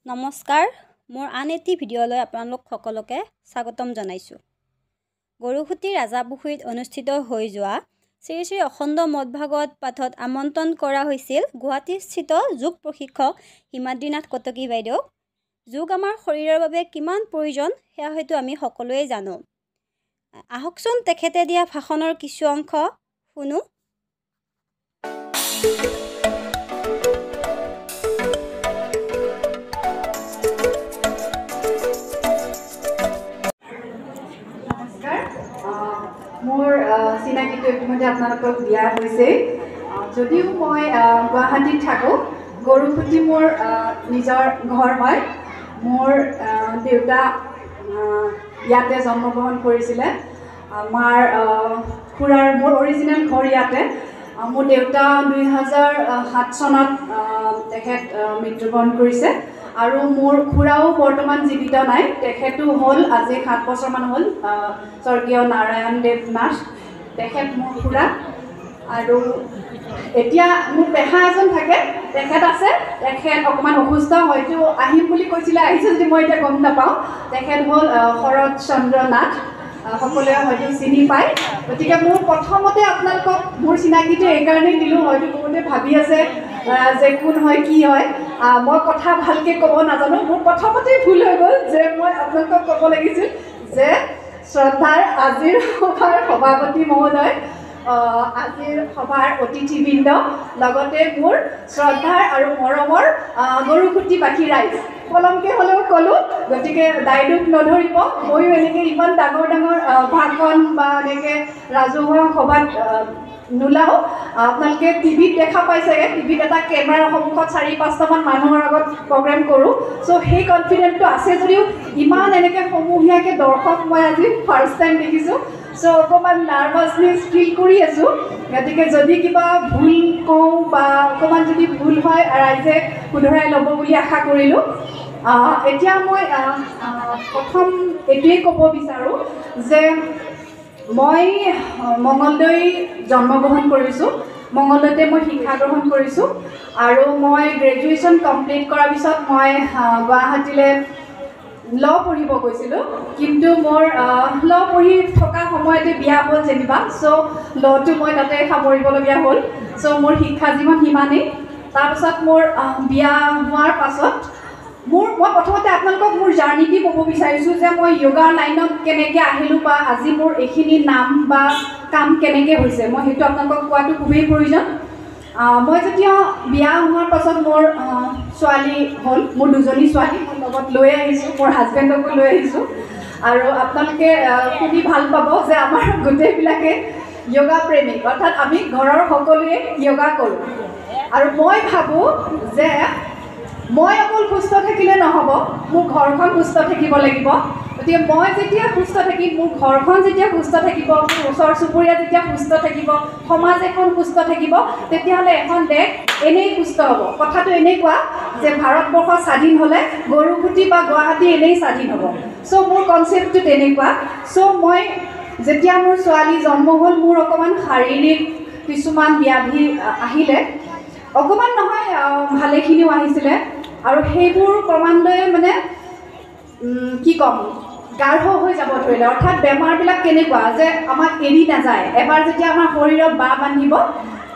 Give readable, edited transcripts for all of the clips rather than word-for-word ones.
নমস্কাৰ মোৰ আন এটি ভিডিঅ'লৈ আপোনালোক সকলোকে স্বাগতম জনাইছোঁ। গৰুখুটি ৰাজাপুখুৰীত অনুষ্ঠিত হৈ যোৱা শ্ৰী শ্ৰী অখণ্ড মঠ ভাগৱত পাঠত আমন্ত্ৰণ কৰা হৈছিল গুৱাহাটীস্থিত যোগ প্ৰশিক্ষক হিমাদ্ৰী নাথ কটকী বাইদেউক। যোগ আমাৰ শৰীৰৰ বাবে কিমান প্ৰয়োজন সেয়া হয়তো আমি সকলোৱে জানো। আহকচোন তেখেতে দিয়া ভাষণৰ কিছু অংশ শুনো। মোৰ চিনাকিটো ইতিমধ্যে আপোনালোকক দিয়া হৈছে। যদিও মই গুৱাহাটীত থাকোঁ, গৰুখুটি মোৰ নিজৰ ঘৰ হয়। মোৰ দেউতা ইয়াতে জন্মগ্ৰহণ কৰিছিলে। আমাৰ খুৰাৰ মোৰ অৰিজিনেল ঘৰ ইয়াতে। মোৰ দেউতা 2007 চনত তেখেত মৃত্যুবৰণ কৰিছে আৰু মোৰ খুৰাও বৰ্তমান জীৱিত নাই। তেখেতো হ'ল আজি 7 বছৰমান হ'ল, স্বৰ্গীয় নাৰায়ণ দেৱ নাথ, তেখেত মোৰ খুৰা। আৰু এতিয়া মোৰ পেহা এজন থাকে, তেখেত আছে, তেখেত অকণমান অসুস্থ, হয়তো আহিম বুলি কৈছিলে, আহিছে যদি মই এতিয়া গম নাপাওঁ। তেখেত হ'ল শৰৎ চন্দ্ৰ নাথ, সকলোৱে হয়তো চিনি পায়। গতিকে মোৰ প্ৰথমতে আপোনালোকক মোৰ চিনাকিটো এইকাৰণেই দিলোঁ, হয়তো বহুতে ভাবি আছে যে কোন হয় কি হয়। মই কথা ভালকৈ ক'ব নাজানো। মোৰ প্ৰথমতেই ভুল হৈ গ'ল যে মই আপোনালোকক ক'ব লাগিছিল যে শ্ৰদ্ধাৰ আজিৰ সভাৰ সভাপতি মহোদয়, আজিৰ সভাৰ অতিথিবৃন্দ, লগতে মোৰ শ্ৰদ্ধাৰ আৰু মৰমৰ গৰুখুটিবাসী ৰাইজ, পলমকৈ হ'লেও ক'লোঁ, গতিকে দায়দোষ নধৰিব। ময়ো এনেকৈ ইমান ডাঙৰ ডাঙৰ ভাষণ বা এনেকৈ ৰাজহুৱা সভাত নোলাওঁ। আপোনালোকে টিভিত দেখা পাই চাগে, টিভিত এটা কেমেৰাৰ সন্মুখত 4-5টামান মানুহৰ আগত প্ৰগ্ৰেম কৰোঁ। চ' সেই কনফিডেন্টটো আছে যদিও ইমান এনেকৈ সমূহীয়াকৈ দৰ্শক মই আজি ফাৰ্ষ্ট টাইম দেখিছোঁ। চ' অকণমান নাৰ্ভাছনেছ ফিল কৰি আছোঁ। গতিকে যদি কিবা ভুল কওঁ বা অকণমান যদি ভুল হয়, ৰাইজে শুধৰাই ল'ব বুলি আশা কৰিলোঁ। এতিয়া মই প্ৰথম এইটোৱেই ক'ব বিচাৰোঁ যে মই মঙলদৈ জন্মগ্ৰহণ কৰিছোঁ, মঙলদৈতে মই শিক্ষা গ্ৰহণ কৰিছোঁ। আৰু মই গ্ৰেজুৱেশ্যন কমপ্লিট কৰাৰ পিছত মই গুৱাহাটীলৈ ল' পঢ়িব গৈছিলোঁ। কিন্তু মোৰ ল' পঢ়ি থকা সময়তে বিয়া হ'ল যেনিবা, চ' ল'টো মই তাতে সামৰিবলগীয়া হ'ল। চ' মোৰ শিক্ষা জীৱন সিমানেই। তাৰপিছত মোৰ বিয়া হোৱাৰ পাছত মই প্ৰথমতে আপোনালোকক মোৰ জাৰ্ণিটি ক'ব বিচাৰিছোঁ যে মই য়োগাৰ লাইনত কেনেকৈ আহিলোঁ বা আজি মোৰ এইখিনি নাম বা কাম কেনেকৈ হৈছে, মই সেইটো আপোনালোকক কোৱাটো খুবেই প্ৰয়োজন। মই যেতিয়া বিয়া হোৱাৰ পাছত মোৰ ছোৱালী হ'ল, মোৰ 2জনী ছোৱালী মই লগত লৈ আহিছোঁ, মোৰ হাজবেণ্ডকো লৈ আহিছোঁ। আৰু আপোনালোকে শুনি ভাল পাব যে আমাৰ গোটেইবিলাকে য়োগা প্ৰেমিক, অৰ্থাৎ আমি ঘৰৰ সকলোৱে য়োগা কৰোঁ। আৰু মই ভাবোঁ যে মই অকল সুস্থ থাকিলে নহ'ব, মোৰ ঘৰখন সুস্থ থাকিব লাগিব। গতিকে মই যেতিয়া সুস্থ থাকিম, মোৰ ঘৰখন যেতিয়া সুস্থ থাকিব, মোৰ ওচৰ চুবুৰীয়া যেতিয়া সুস্থ থাকিব, সমাজ এখন সুস্থ থাকিব, তেতিয়াহ'লে এখন দেশ এনেই সুস্থ হ'ব। কথাটো এনেকুৱা যে ভাৰতবৰ্ষ স্বাধীন হ'লে গৰুখুটি বা গুৱাহাটী এনেই স্বাধীন হ'ব। চ' মোৰ কনচেপ্টটো তেনেকুৱা। চ' মই যেতিয়া মোৰ ছোৱালী জন্ম হ'ল, মোৰ অকণমান শাৰীৰিক কিছুমান ব্যাধি আহিলে, অকণমান নহয় ভালেখিনিও আহিছিলে। আৰু সেইবোৰ ক্ৰমান্বয়ে মানে কি ক'ম, গাঢ় হৈ যাব ধৰিলে। অৰ্থাৎ বেমাৰবিলাক কেনেকুৱা যে আমাক এৰি নাযায়। এবাৰ যেতিয়া আমাৰ শৰীৰত বাহ বান্ধিব,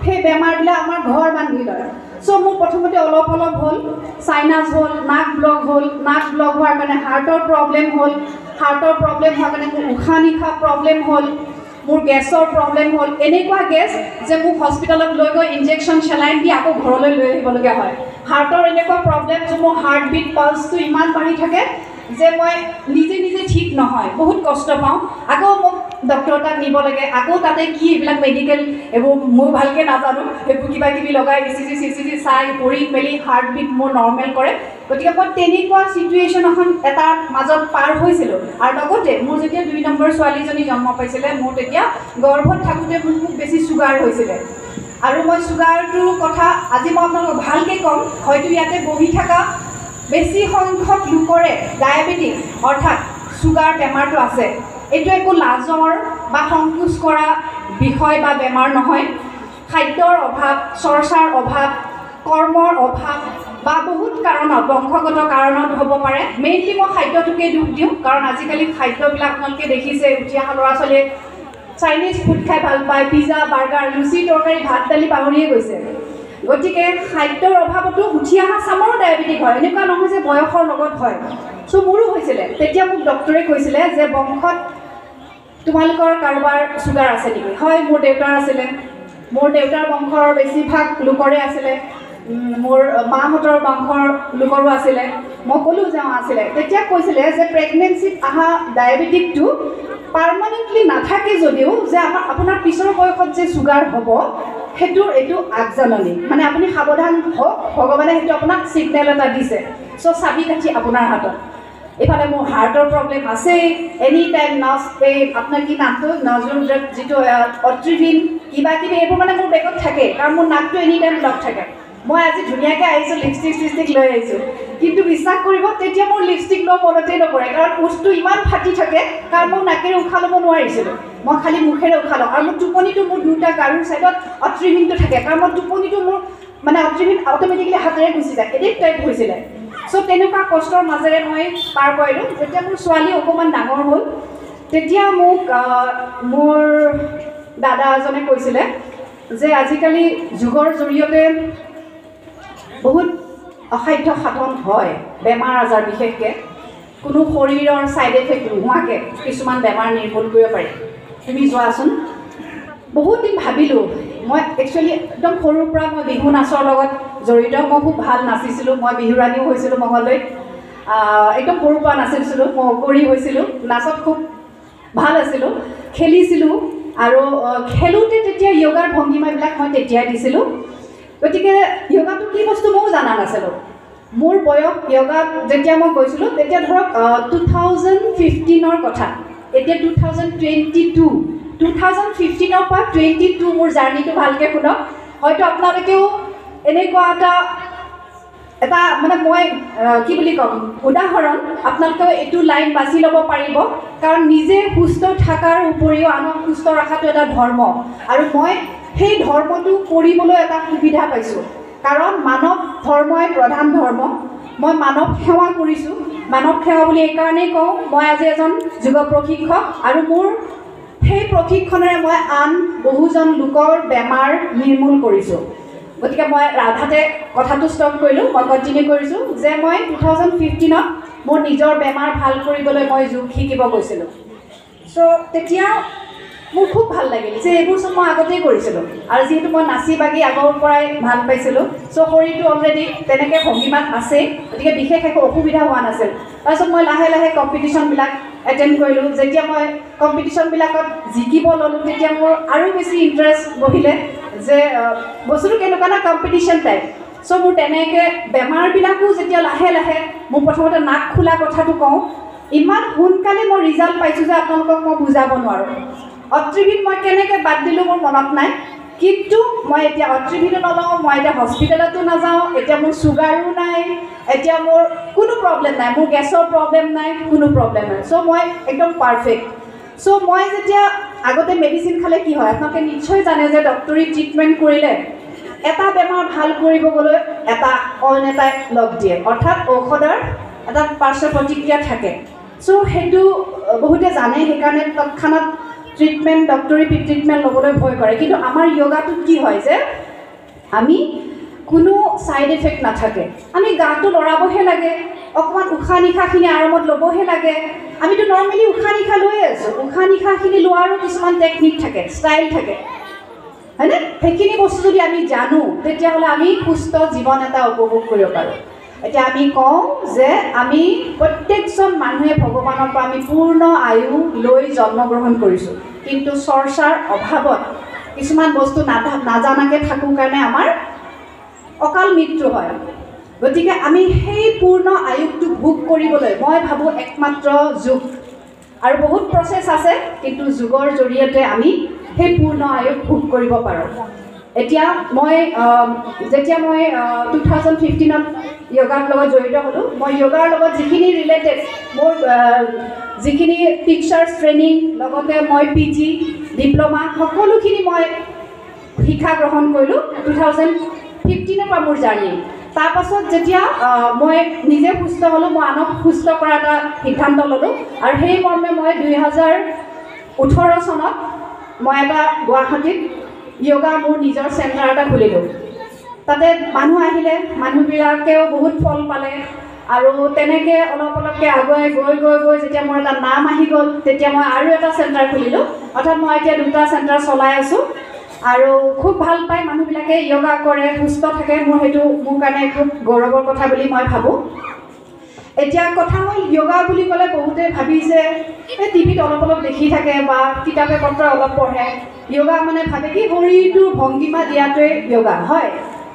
সেই বেমাৰবিলাক আমাৰ ঘৰ বান্ধি লয়। চ' মোৰ প্ৰথমতে অলপ হ'ল, চাইনাছ হ'ল, নাক ব্লক হ'ল, নাক ব্লক হোৱাৰ কাৰণে হাৰ্টৰ প্ৰব্লেম হ'ল, হাৰ্টৰ প্ৰব্লেম হোৱাৰ কাৰণে মোৰ উশাহ নিশাহ প্ৰব্লেম হ'ল, মোৰ গেছৰ প্ৰব্লেম হ'ল। এনেকুৱা গেছ যে মোক হস্পিটেলত লৈ গৈ ইনজেকশ্যন চেলাইন দি আকৌ ঘৰলৈ লৈ আহিবলগীয়া হয়। হাৰ্টৰ এনেকুৱা প্ৰব্লেম যে মোৰ হাৰ্ট বিট পালছটো ইমান বাঢ়ি থাকে যে মই নিজে ঠিক নহয়, বহুত কষ্ট পাওঁ। আকৌ মোক ডক্টৰ তাত নিব লাগে, আকৌ তাতে কি এইবিলাক মেডিকেল এইবোৰ মই ভালকৈ নাজানো, সেইবোৰ কিবাকিবি লগাই ECG চাই কৰি মেলি হাৰ্ট বিট মোৰ নৰ্মেল কৰে। গতিকে মই তেনেকুৱা চিটুৱেশ্যন এটাৰ মাজত পাৰ হৈছিলোঁ। আৰু লগতে মোৰ যেতিয়া 2 নম্বৰ ছোৱালীজনী জন্ম পাইছিলে, মোৰ তেতিয়া গৰ্ভত থাকোঁতে মোৰ খুব বেছি চুগাৰ হৈছিলে। আৰু মই চুগাৰটোৰ কথা আজি মই আপোনালোকক ভালকৈ ক'ম। হয়তো ইয়াতে বহি থকা বেছি সংখ্যক লোকৰে ডায়েবেটিছ অৰ্থাৎ চুগাৰ বেমাৰটো আছে। এইটো একো লাজৰ বা সংকোচ কৰা বিষয় বা বেমাৰ নহয়। খাদ্যৰ অভাৱ, চৰ্চাৰ অভাৱ, কৰ্মৰ অভাৱ, বা বহুত কাৰণত বংশগত কাৰণত হ'ব পাৰে মেইনলি মই খাদ্যটোকে দুখ দিওঁ কাৰণ আজিকালি খাদ্যবিলাক আপোনালোকে দেখিছে উঠি অহা ল'ৰা ছোৱালীয়ে চাইনিজ ফুড খাই ভাল পায় পিজ্জা বাৰ্গাৰ লুচি তৰকাৰী ভাত দালি পাহৰিয়ে গৈছে গতিকে খাদ্যৰ অভাৱতো উঠি অহা চামৰো ডায়েবেটিক হয় এনেকুৱা নহয় যে বয়সৰ লগত হয় চ' মোৰো হৈছিলে তেতিয়া মোক ডক্টৰে কৈছিলে যে বংশত তোমালোকৰ কাৰোবাৰ চুগাৰ আছে নেকি হয় মোৰ দেউতাৰ আছিলে মোৰ দেউতাৰ বংশৰ বেছিভাগ লোকৰে আছিলে মোৰ মাহঁতৰ বংশৰ লোকৰো আছিলে মই ক'লোঁ যে আছিলে তেতিয়া কৈছিলে যে প্ৰেগনেঞ্চিত অহা ডায়েবেটিকটো পাৰ্মানেণ্টলি নাথাকে যদিও যে আপোনাৰ পিছৰ বয়সত যে চুগাৰ হ'ব সেইটোৰ এইটো আগজাননী মানে আপুনি সাৱধান হওক ভগৱানে সেইটো আপোনাক ছিগনেল এটা দিছে চ' চাবি কাঠি আপোনাৰ হাতত এইফালে মোৰ হাৰ্টৰ প্ৰব্লেম আছেই এনি টাইম নাৰ্ছ এই আপোনাৰ কি নামটো নজৰুল যিটো অট্ৰিভিন কিবা কিবি এইবোৰ মানে মোৰ বেগত থাকে কাৰণ মোৰ নাকটো এনি টাইম ব্লক থাকে মই আজি ধুনীয়াকৈ আহিছোঁ লিপষ্টিক লৈ আহিছোঁ কিন্তু বিশ্বাস কৰিব তেতিয়া মোৰ লিপষ্টিক লোৱা মনতেই নপৰে কাৰণ উঠটো ইমান ফাটি থাকে কাৰণ মই নাকেৰে উশাহ ল'ব নোৱাৰিছিলোঁ মই খালি মুখেৰে উশাহ লওঁ আৰু মোৰ টোপনিটো মোৰ দুটা গাৰুৰ ছাইডত অট্ৰিভিনটো থাকে কাৰণ মই টোপনিটো মোৰ মানে অট্ৰিভিন অট'মেটিকেলি হাতেৰে গুচি যায় এডিক্ট টাইপ হৈছিলে চ' তেনেকুৱা কষ্টৰ মাজেৰে মই পাৰ কৰিলোঁ যেতিয়া মোৰ ছোৱালী অকণমান ডাঙৰ হ'ল তেতিয়া মোক মোৰ দাদা এজনে কৈছিলে যে আজিকালি যুগৰ জৰিয়তে বহুত অসাধ্য সাধন হয় বেমাৰ আজাৰ বিশেষকৈ কোনো শৰীৰৰ ছাইড এফেক্ট নোহোৱাকৈ কিছুমান বেমাৰ নিৰ্মূল কৰিব পাৰি তুমি যোৱাচোন বহুত দিন ভাবিলোঁ মই একচুৱেলি একদম সৰুৰ পৰা মই বিহু নাচৰ লগত জড়িত মই খুব ভাল নাচিছিলোঁ মই বিহুৰাণীও হৈছিলোঁ মঙলদৈত একদম সৰুৰ পৰা নাচিছিলোঁ মই অকৰি হৈছিলোঁ নাচত খুব ভাল আছিলোঁ খেলিছিলোঁ আৰু খেলোঁতে তেতিয়া য়োগাৰ ভংগীমাবিলাক মই তেতিয়াই দিছিলোঁ গতিকে য়োগাটো কি বস্তু ময়ো জানা নাছিলোঁ মোৰ বয়স য়োগাত যেতিয়া মই গৈছিলোঁ তেতিয়া ধৰক 2015ৰ কথা এতিয়া 2015ৰ পৰা 22 মোৰ জাৰ্ণিটো ভালকৈ শুনক হয়তো আপোনালোকেও এনেকুৱা এটা মানে মই কি বুলি ক'ম উদাহৰণ আপোনালোকেও এইটো লাইন বাছি ল'ব পাৰিব কাৰণ নিজে সুস্থ থকাৰ উপৰিও আনক সুস্থ ৰখাটো এটা ধৰ্ম আৰু মই সেই ধৰ্মটো কৰিবলৈ এটা সুবিধা পাইছোঁ কাৰণ মানৱ ধৰ্মই প্ৰধান ধৰ্ম মই মানৱ সেৱা কৰিছোঁ মানৱ সেৱা বুলি এইকাৰণেই কওঁ মই আজি এজন যোগ প্ৰশিক্ষক আৰু মোৰ সেই প্ৰশিক্ষণেৰে মই আন বহুজন লোকৰ বেমাৰ নিৰ্মূল কৰিছোঁ গতিকে মই ৰাধাতে কথাটো ষ্টপ কৰিলোঁ মই কণ্টিনিউ কৰিছোঁ যে মই 2015ত মোৰ নিজৰ বেমাৰ ভাল কৰিবলৈ মই যোগ শিকিব গৈছিলোঁ চ' তেতিয়া মোৰ খুব ভাল লাগিল যে এইবোৰ চব মই আগতেই কৰিছিলোঁ আৰু যিহেতু মই নাচি বাগি আগৰ পৰাই ভাল পাইছিলোঁ চ' শৰীৰটো অলৰেডি তেনেকৈ ভংগীমাত আছেই গতিকে বিশেষ একো অসুবিধা হোৱা নাছিল তাৰপিছত মই লাহে লাহে কম্পিটিশ্যনবিলাক এটেণ্ড কৰিলোঁ যেতিয়া মই কম্পিটিশ্যনবিলাকত জিকিব ল'লোঁ তেতিয়া মোৰ আৰু বেছি ইণ্টাৰেষ্ট বহিলে যে বস্তুটো কেনেকুৱা না কম্পিটিশ্যন টাইপ চ' মোৰ তেনেকৈ বেমাৰবিলাকো যেতিয়া লাহে লাহে মোৰ প্ৰথমতে নাক খোলা কথাটো কওঁ ইমান সোনকালে মই ৰিজাল্ট পাইছোঁ যে আপোনালোকক মই বুজাব নোৱাৰোঁ অট্ৰিভিন মই কেনেকৈ বাদ দিলোঁ মোৰ মনত নাই কিন্তু মই এতিয়া অট্ৰিভিনো নলওঁ মই এতিয়া হস্পিটেলতো নাযাওঁ এতিয়া মোৰ চুগাৰো নাই এতিয়া মোৰ কোনো প্ৰব্লেম নাই মোৰ গেছৰ প্ৰব্লেম নাই কোনো প্ৰব্লেম নাই চ' মই একদম পাৰফেক্ট চ' মই যেতিয়া আগতে মেডিচিন খালে কি হয় আপোনালোকে নিশ্চয় জানে যে ডক্টৰী ট্ৰিটমেণ্ট কৰিলে এটা বেমাৰ ভাল কৰিব গ'লৈ এটা অইন এটাই লগ দিয়ে অৰ্থাৎ ঔষধৰ এটা পাৰ্শ্ব প্ৰতিক্ৰিয়া থাকে চ' সেইটো বহুতে জানে সেইকাৰণে তৎক্ষণাত ট্ৰিটমেণ্ট ডক্টৰী ট্ৰিটমেণ্ট ল'বলৈ ভয় কৰে কিন্তু আমাৰ য়োগাটোত কি হয় যে আমি কোনো ছাইড এফেক্ট নাথাকে আমি গাটো লৰাবহে লাগে অকণমান উশাহ নিশাহখিনি আৰামত ল'বহে লাগে আমিতো নৰ্মেলি উশাহ নিশাহ লৈয়ে আছোঁ উশাহ নিশাহখিনি লোৱাৰো কিছুমান টেকনিক থাকে ষ্টাইল থাকে হয়নে সেইখিনি বস্তু যদি আমি জানো তেতিয়াহ'লে আমি সুস্থ জীৱন এটা উপভোগ কৰিব পাৰোঁ এতিয়া আমি কওঁ যে আমি প্ৰত্যেকজন মানুহে ভগৱানৰ পৰা আমি পূৰ্ণ আয়ু লৈ জন্মগ্ৰহণ কৰিছোঁ কিন্তু চৰ্চাৰ অভাৱত কিছুমান বস্তু নাজানাকৈ থাকোঁ কাৰণে আমাৰ অকাল মৃত্যু হয় গতিকে আমি সেই পূৰ্ণ আয়ুটো ভোগ কৰিবলৈ মই ভাবোঁ একমাত্ৰ যোগ আৰু বহুত প্ৰচেছ আছে কিন্তু যোগৰ জৰিয়তে আমি সেই পূৰ্ণ আয়ুস ভোগ কৰিব পাৰোঁ এতিয়া মই যেতিয়া মই 2015ত য়োগাৰ লগত জড়িত হ'লোঁ মই য়োগাৰ লগত যিখিনি ৰিলেটেড মোৰ যিখিনি টিচাৰ্ছ ট্ৰেইনিং লগতে মই PG ডিপ্ল'মা সকলোখিনি মই শিক্ষা গ্ৰহণ কৰিলোঁ 2015ৰ পৰা মোৰ জাৰ্ণি তাৰ পাছত যেতিয়া মই নিজে সুস্থ হ'লোঁ, মই আনক সুস্থ কৰা এটা সিদ্ধান্ত ল'লোঁ আৰু সেই মৰ্মে মই 2018 চনত মই এটা গুৱাহাটীত য়োগা মোৰ নিজৰ চেণ্টাৰ এটা খুলিলোঁ। তাতে মানুহ আহিলে, মানুহবিলাকেও বহুত ফল পালে আৰু তেনেকৈ অলপ অলপকৈ আগুৱাই গৈ গৈ গৈ যেতিয়া মোৰ এটা নাম আহি গ'ল, তেতিয়া মই আৰু এটা চেণ্টাৰ খুলিলোঁ। অৰ্থাৎ মই এতিয়া 2টা চেণ্টাৰ চলাই আছোঁ আৰু খুব ভাল পায় মানুহবিলাকে, য়োগা কৰে, সুস্থ থাকে। সেইটো মোৰ কাৰণে খুব গৌৰৱৰ কথা বুলি মই ভাবোঁ। এতিয়া কথা হ'ল য়োগা বুলি ক'লে বহুতে ভাবিছে এই টিভিত অলপ অলপ দেখি থাকে বা কিতাপে পত্ৰ অলপ পঢ়ে। য়োগা মানে ভাবে কি শৰীৰটোৰ ভংগীমা দিয়াটোৱে য়োগা হয়,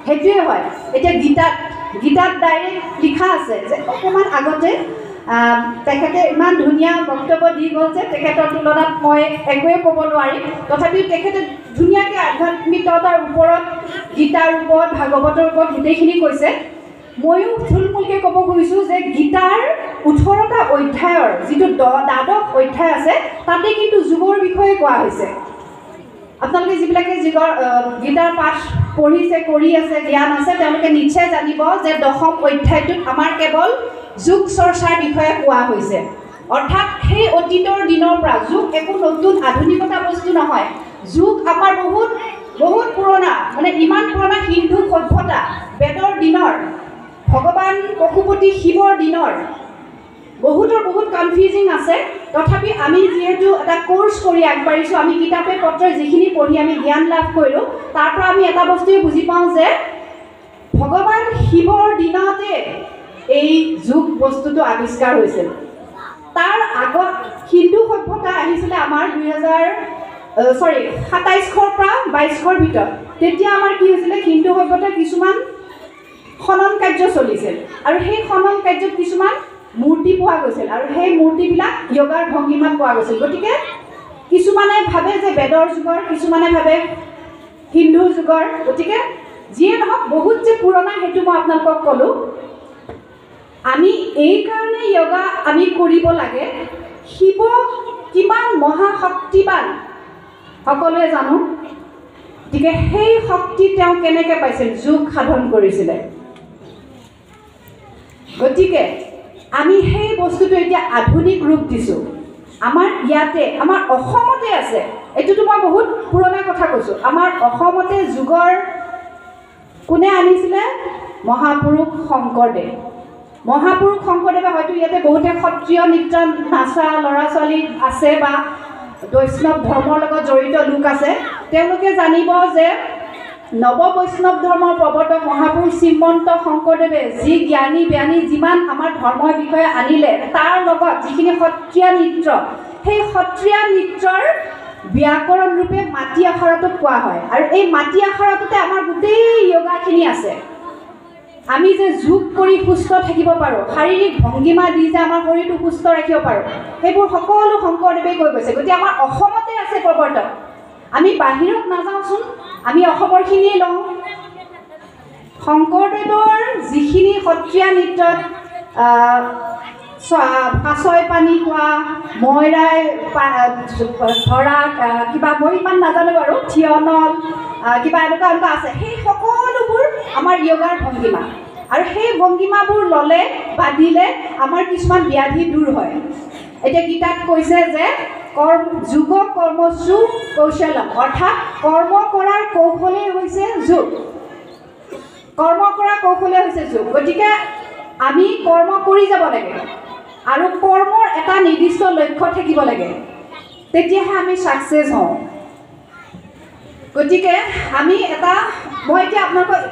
সেইটোৱে হয়। এতিয়া গীতাত ডাইৰেক্ট লিখা আছে যে অকণমান আগতে তেখেতে ইমান ধুনীয়া বক্তব্য দি গ'ল যে তেখেতৰ তুলনাত মই একোৱে ক'ব নোৱাৰিম। তথাপিও তেখেতে ধুনীয়াকৈ আধ্যাত্মিকতাৰ ওপৰত, গীতাৰ ওপৰত, ভাগৱতৰ ওপৰত গোটেইখিনি কৈছে। ময়ো থুলমূলকৈ ক'ব খুজিছোঁ যে গীতাৰ 18টা অধ্যায়ৰ যিটো দ্বাদশ অধ্যায় আছে তাতে কিন্তু যোগৰ বিষয়ে কোৱা হৈছে। আপোনালোকে যিবিলাকে গীতাৰ পাঠ পঢ়িছে, কৰি আছে, জ্ঞান আছে, তেওঁলোকে নিশ্চয় জানিব যে 10ম অধ্যায়টোত আমাৰ কেৱল যোগ চৰ্চাৰ বিষয়ে কোৱা হৈছে। অৰ্থাৎ সেই অতীতৰ দিনৰ পৰা যোগ একো নতুন আধুনিকতা বস্তু নহয়। যোগ আমাৰ বহুত বহুত পুৰণা, মানে ইমান পুৰণা হিন্দু সভ্যতা, বেদৰ দিনৰ, ভগৱান পশুপতি শিৱৰ দিনৰ। বহুত কনফিউজিং আছে। তথাপি আমি যিহেতু এটা কোৰ্চ কৰি আগবাঢ়িছোঁ, আমি কিতাপে পত্ৰই যিখিনি পঢ়ি আমি জ্ঞান লাভ কৰিলোঁ, তাৰ পৰা আমি এটা বস্তুৱে বুজি পাওঁ যে ভগৱান শিৱৰ দিনতে এই যোগ বস্তুটো আৱিষ্কাৰ হৈছিল। তাৰ আগত হিন্দু সভ্যতা আহিছিলে আমাৰ 2700ৰ পৰা 2200ৰ ভিতৰত। তেতিয়া আমাৰ কি হৈছিলে, হিন্দু সভ্যতাৰ কিছুমান খনন কাৰ্য চলিছিল আৰু সেই খনন কাৰ্যত কিছুমান মূৰ্তি পোৱা গৈছিল আৰু সেই মূৰ্তিবিলাক য়োগাৰ ভংগীমাত পোৱা গৈছিল। গতিকে কিছুমানে ভাবে যে বেদৰ যুগৰ, কিছুমানে ভাবে হিন্দু যুগৰ। গতিকে যিয়ে নহওক বহুত যে পুৰণা সেইটো মই আপোনালোকক ক'লোঁ। আমি এইকাৰণে য়োগা আমি কৰিব লাগে। শিৱ কিমান মহাশক্তিবান সকলোৱে জানো। গতিকে সেই শক্তি তেওঁ কেনেকৈ পাইছিল, যোগ সাধন কৰিছিলে। গতিকে আমি সেই বস্তুটো এতিয়া আধুনিক ৰূপ দিছোঁ। আমাৰ ইয়াতে, আমাৰ অসমতে আছে। এইটোতো মই বহুত পুৰণা কথা কৈছোঁ। আমাৰ অসমতে যোগৰ কোনে আনিছিলে? মহাপুৰুষ শংকৰদেৱ। মহাপুৰুষ শংকৰদেৱে হয়তো ইয়াতে বহুতে সত্ৰীয় নৃত্য নাচা ল'ৰা ছোৱালী আছে বা বৈষ্ণৱ ধৰ্মৰ লগত জড়িত লোক আছে। তেওঁলোকে জানিব যে নৱ বৈষ্ণৱ ধৰ্মৰ প্ৰৱৰ্তক মহাপুৰুষ শ্ৰীমন্ত শংকৰদেৱে যি জ্ঞানী ব্যানী যিমান আমাৰ ধৰ্মৰ বিষয়ে আনিলে, তাৰ লগত যিখিনি সত্ৰীয়া নৃত্য, সেই সত্ৰীয়া নৃত্যৰ ব্যাকৰণ ৰূপে মাটি আখৰাটোক কোৱা হয়। আৰু এই মাটি আখৰাটোতে আমাৰ গোটেই য়োগাখিনি আছে। আমি যে যোগ কৰি সুস্থ থাকিব পাৰোঁ, শাৰীৰিক ভংগীমা দি যে আমাৰ শৰীৰটো সুস্থ ৰাখিব পাৰোঁ, সেইবোৰ সকলো শংকৰদেৱে কৈ গৈছে। গতিকে আমাৰ অসমতে আছে প্ৰৱৰ্তক। আমি বাহিৰত নাযাওঁচোন, আমি অসমৰখিনিয়ে লওঁ। শংকৰদেৱৰ যিখিনি সত্ৰীয়া নৃত্যত কাছৈ পানী কোৱা, মৈৰাই ধৰা, কিবা মই ইমান নাজানো বাৰু, থিয়নল, কিবা এনেকুৱা আছে, সেই সকলোবোৰ আমাৰ য়োগাৰ ভংগীমা। আৰু সেই ভংগীমাবোৰ ল'লে বা দিলে আমাৰ কিছুমান ব্যাধি দূৰ হয়। এতিয়া গীতাত কৈছে যে যোগ কৰ্মসু কৌশলম, অৰ্থাৎ কৰ্ম কৰাৰ কৌশলেই হৈছে যোগ। কৰ্ম কৰাৰ কৌশলেই হৈছে যোগ। গতিকে আমি কৰ্ম কৰি যাব লাগে আৰু কৰ্মৰ এটা নিৰ্দিষ্ট লক্ষ্য থাকিব লাগে, তেতিয়াহে আমি ছাকচেছ হওঁ। গতিকে আমি মই এতিয়া আপোনালোকক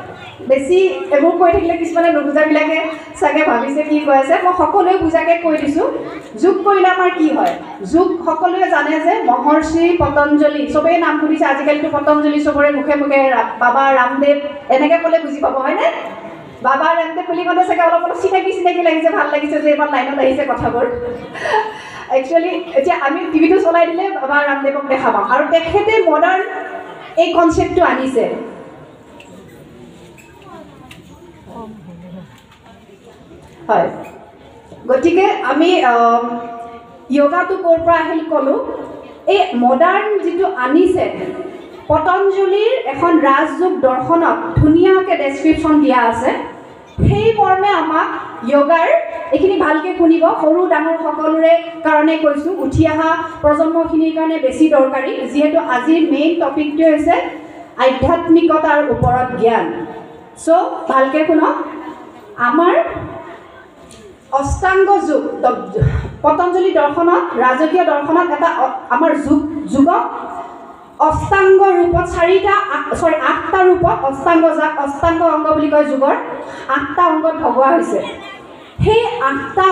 বেছি এইবোৰ কৈ থাকিলে কিছুমানে নুবুজাবিলাকে চাগে ভাবিছে কি কৈ আছে। মই সকলোৱে বুজাকৈ কৈ দিছোঁ। যোগ কৰিলে আমাৰ কি হয়? যোগ সকলোৱে জানে যে মহৰ্ষি পতঞ্জলি, চবেই নাম শুনিছে আজিকালিতো, পতঞ্জলি চবৰে মুখে মুখে, বাবা ৰামদেৱ এনেকৈ ক'লে বুজি পাব, হয়নে? বাবা ৰামদেৱ বুলি ক'লে চাগে অলপ অলপ চিনাকি লাগিছে, ভাল লাগিছে যে ইমান লাইনত আহিছে কথাবোৰ। একচুৱেলি এতিয়া আমি টিভিটো চলাই দিলে বাবা ৰামদেৱক দেখা পাওঁ আৰু তেখেতে মডাৰ্ণ এই কনচেপ্টটো আনিছে। হয়, গতিকে আমি য়োগাটো ক'ৰ পৰা আহিল ক'লোঁ। এই মডাৰ্ণ যিটো আনিছে, পতঞ্জলিৰ এখন ৰাজযোগ দৰ্শনত ধুনীয়াকৈ ডেছক্ৰিপশ্যন দিয়া আছে। সেই মৰ্মে আমাক যোগাৰ এইখিনি ভালকৈ শুনিব, সৰু ডাঙৰ সকলোৰে কাৰণে কৈছোঁ, উঠি অহা প্ৰজন্মখিনিৰ কাৰণে বেছি দৰকাৰী, যিহেতু আজিৰ মেইন টপিকটো হৈছে আধ্যাত্মিকতাৰ ওপৰত জ্ঞান। চ' ভালকৈ শুনক। আমাৰ অষ্টাংগ যোগ, পতঞ্জলি দৰ্শনত, ৰাজকীয় দৰ্শনত এটা আমাৰ যোগক অষ্টাংগ ৰূপত 8টা ৰূপত অষ্টাংগ অংগ বুলি কয়। যোগৰ 8টা অংগত ভগোৱা হৈছে। সেই 8টা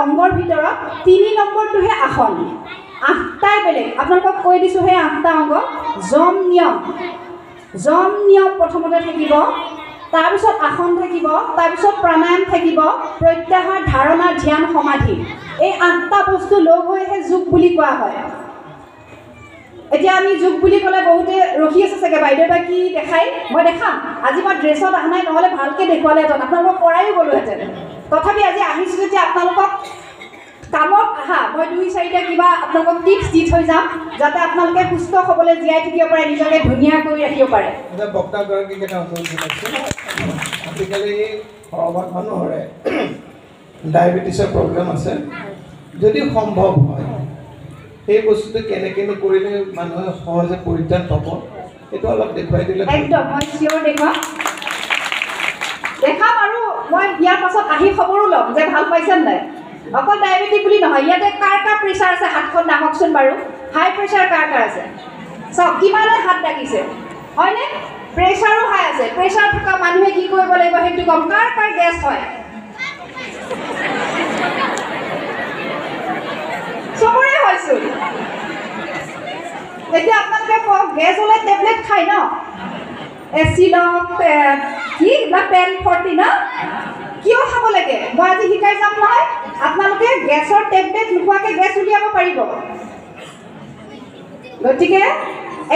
অংগৰ ভিতৰত 3 নম্বৰটোহে আসন। 8টাই বেলেগ। আপোনালোকক কৈ দিছোঁ সেই 8টা অংগ। যম নিয়ম প্ৰথমতে থাকিব, তাৰপিছত আসন থাকিব, তাৰপিছত প্ৰাণায়াম থাকিব, প্ৰত্যাহাৰ, ধাৰণা, ধ্যান, সমাধি। এই 8টা বস্তু লগ হৈহে যোগ বুলি কোৱা হয়। এতিয়া আমি যোগ বুলি ক'লে বহুতে ৰখি আছে চাগে, বাইদেউ বা কি দেখাই, মই দেখাম। আজি মই ড্ৰেছত অহা নাই, নহ'লে ভালকৈ দেখুৱালেহেঁতেন, আপোনালোকক পৰাইও গ'লোহেঁতেন। তথাপি আজি আহিছোঁ যেতিয়া আপোনালোকক কামত আহা, মই 2-4টা কিবা আপোনালোকক টিপছ দি থৈ যাম, যাতে আপোনালোকে সুস্থ হ'বলৈ জীয়াই থাকিব পাৰে, নিজকে ধুনীয়া কৰি ৰাখিব পাৰে। বক্তাগৰাকীক এটা অনুৰোধ জনাইছোঁ। আজিকালি সৰহভাগ মানুহৰে ডায়েবেটিছৰ প্ৰব্লেম আছে। যদি সম্ভৱ হয় সেই বস্তুটো কেনেকৈ কৰিলে মানুহে সহজে পৰিত্ৰাণ পাব, সেইটো অলপ দেখুৱাই দিলে। একদম মই চিয়'ৰ দেখাম আৰু মই ইয়াৰ পাছত আহি খবৰো ল'ম যে ভাল পাইছেনে নাই। অকল ডায়েবেটিক বুলি নহয়, ইয়াতে কাৰ প্ৰেছাৰ আছে হাতখন দাঙকচোন বাৰু। হাই প্ৰেছাৰ কাৰ আছে? চাওক কিমানে হাত দাঙিছে, হয়নে? প্ৰেছাৰো হাই আছে। প্ৰেছাৰ থকা মানুহে কি কৰিব লাগিব সেইটো কম। কাৰ গেছ হয়? চবৰে হয়চোন। এতিয়া আপোনালোকে কওক, গেছ হ'লে টেবলেট খায় ন? এচিলক কি পেন 40 ন? কিয় খাব লাগে? মই আজি শিকাই যাম নহয়। আপোনালোকে গেছৰ টেবলেট নোখোৱাকৈ গেছ উলিয়াব পাৰিব। গতিকে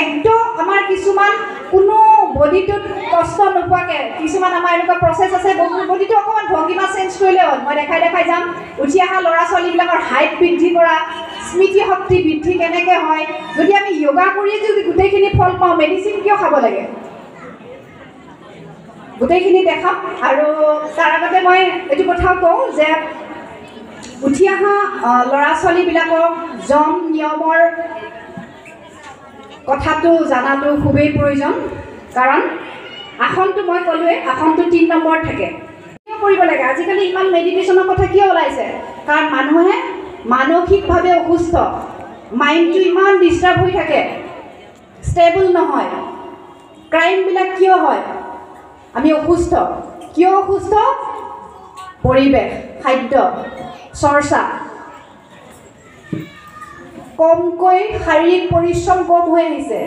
একদম আমাৰ কিছুমান কোনো বডিটোত কষ্ট নোপোৱাকৈ কিছুমান আমাৰ এনেকুৱা প্ৰচেছ আছে। বডিটো অকণমান ভংগীমা চেঞ্জ কৰিলে হ'ল। মই দেখাই যাম। উঠি অহা ল'ৰা ছোৱালীবিলাকৰ হাইট বৃদ্ধি কৰা, স্মৃতি শক্তি বৃদ্ধি কেনেকৈ হয়। যদি আমি য়োগা কৰিয়ে যদি গোটেইখিনি ফল পাওঁ, মেডিচিন কিয় খাব লাগে? গোটেইখিনি দেখাম। আৰু তাৰ আগতে মই এইটো কথাও কওঁ যে উঠি অহা ল'ৰা ছোৱালীবিলাকক যম নিয়মৰ কথাটো জনাটো খুবেই প্ৰয়োজন। কাৰণ আসনটো মই ক'লোৱে, আসনটো 3 নম্বৰত থাকে। কিয় কৰিব লাগে? আজিকালি ইমান মেডিটেশ্যনৰ কথা কিয় ওলাইছে? কাৰণ মানুহে মানসিকভাৱে অসুস্থ, মাইণ্ডটো ইমান ডিষ্টাৰ্ব হৈ থাকে, ষ্টেবল নহয়। ক্ৰাইমবিলাক কিয় হয়? আমি অসুস্থ। কিয় অসুস্থ? পৰিৱেশ, খাদ্য, চৰ্চা কমকৈ, শাৰীৰিক পৰিশ্ৰম কম হৈ আহিছে,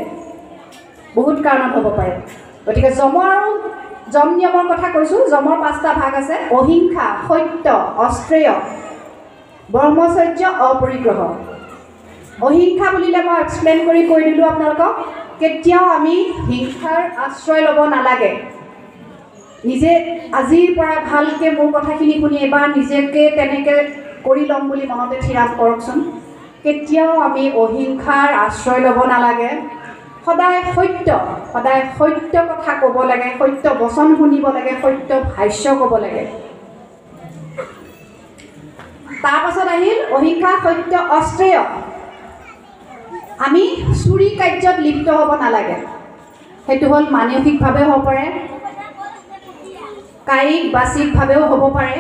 বহুত কাৰণত হ'ব পাৰে। গতিকে যম নিয়মৰ কথা কৈছোঁ। যমৰ 5টা ভাগ আছে: অহিংসা, সত্য, অস্ত্ৰেয়, ব্ৰহ্মচৰ্য, অপৰিগ্ৰহ। অহিংসা বুলিলে মই এক্সপ্লেইন কৰি কৈ দিলোঁ আপোনালোকক। কেতিয়াও আমি হিংসাৰ আশ্ৰয় ল'ব নালাগে। নিজে আজিৰ পৰা ভালকৈ মোৰ কথাখিনি শুনি এবাৰ নিজকে তেনেকৈ কৰি ল'ম বুলি মনতে থিৰাম কৰকচোন। কেতিয়াও আমি অহিংসাৰ আশ্ৰয় ল'ব নালাগে। সদায় সত্য কথা ক'ব লাগে, সত্য বচন শুনিব লাগে, সত্য ভাষ্য ক'ব লাগে। তাৰপাছত আহিল অহিংসা, সত্য, অস্ত্ৰেয়। আমি চুৰি কাৰ্যত লিপ্ত হ'ব নালাগে। সেইটো হ'ল মানসিকভাৱেও হ'ব পাৰে, কায়িক বাচিকভাৱেও হ'ব পাৰে।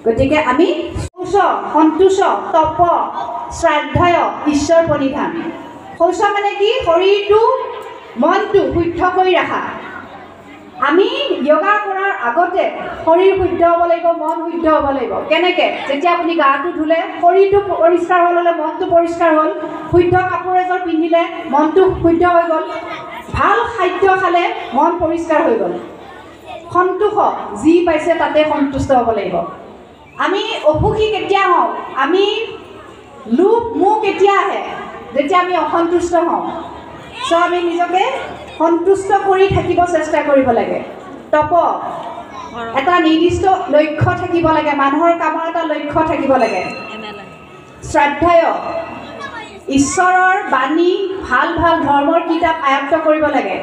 গতিকে আমি শৌচ, সন্তোষ, তপ, শ্ৰাদ্ধায়, ঈশ্বৰ পৰিধান। শৌচ মানে কি? শৰীৰটো মনটো শুদ্ধ কৰি ৰাখা। আমি য়োগা কৰাৰ আগতে শৰীৰ শুদ্ধ হ'ব লাগিব, মন শুদ্ধ হ'ব লাগিব। কেনেকৈ? যেতিয়া আপুনি গাটো ধুলে শৰীৰটো পৰিষ্কাৰ হ'ল, হ'লে মনটো পৰিষ্কাৰ হ'ল। শুদ্ধ কাপোৰ এযোৰ পিন্ধিলে মনটো শুদ্ধ হৈ গ'ল। ভাল খাদ্য খালে মন পৰিষ্কাৰ হৈ গ'ল। সন্তোষ, যি পাইছে তাতে সন্তুষ্ট হ'ব লাগিব। আমি অসুখী কেতিয়া হওঁ? আমি লোভ মোহ কেতিয়া আহে? যেতিয়া আমি অসন্তুষ্ট হওঁ। চ' আমি নিজকে সন্তুষ্ট কৰি থাকিব চেষ্টা কৰিব লাগে। তপ, এটা নিৰ্দিষ্ট লক্ষ্য থাকিব লাগে, মানুহৰ কামৰ এটা লক্ষ্য থাকিব লাগে। শ্ৰাদ্ধায়, ঈশ্বৰৰ বাণী, ভাল ধৰ্মৰ কিতাপ আয়ত্ত কৰিব লাগে।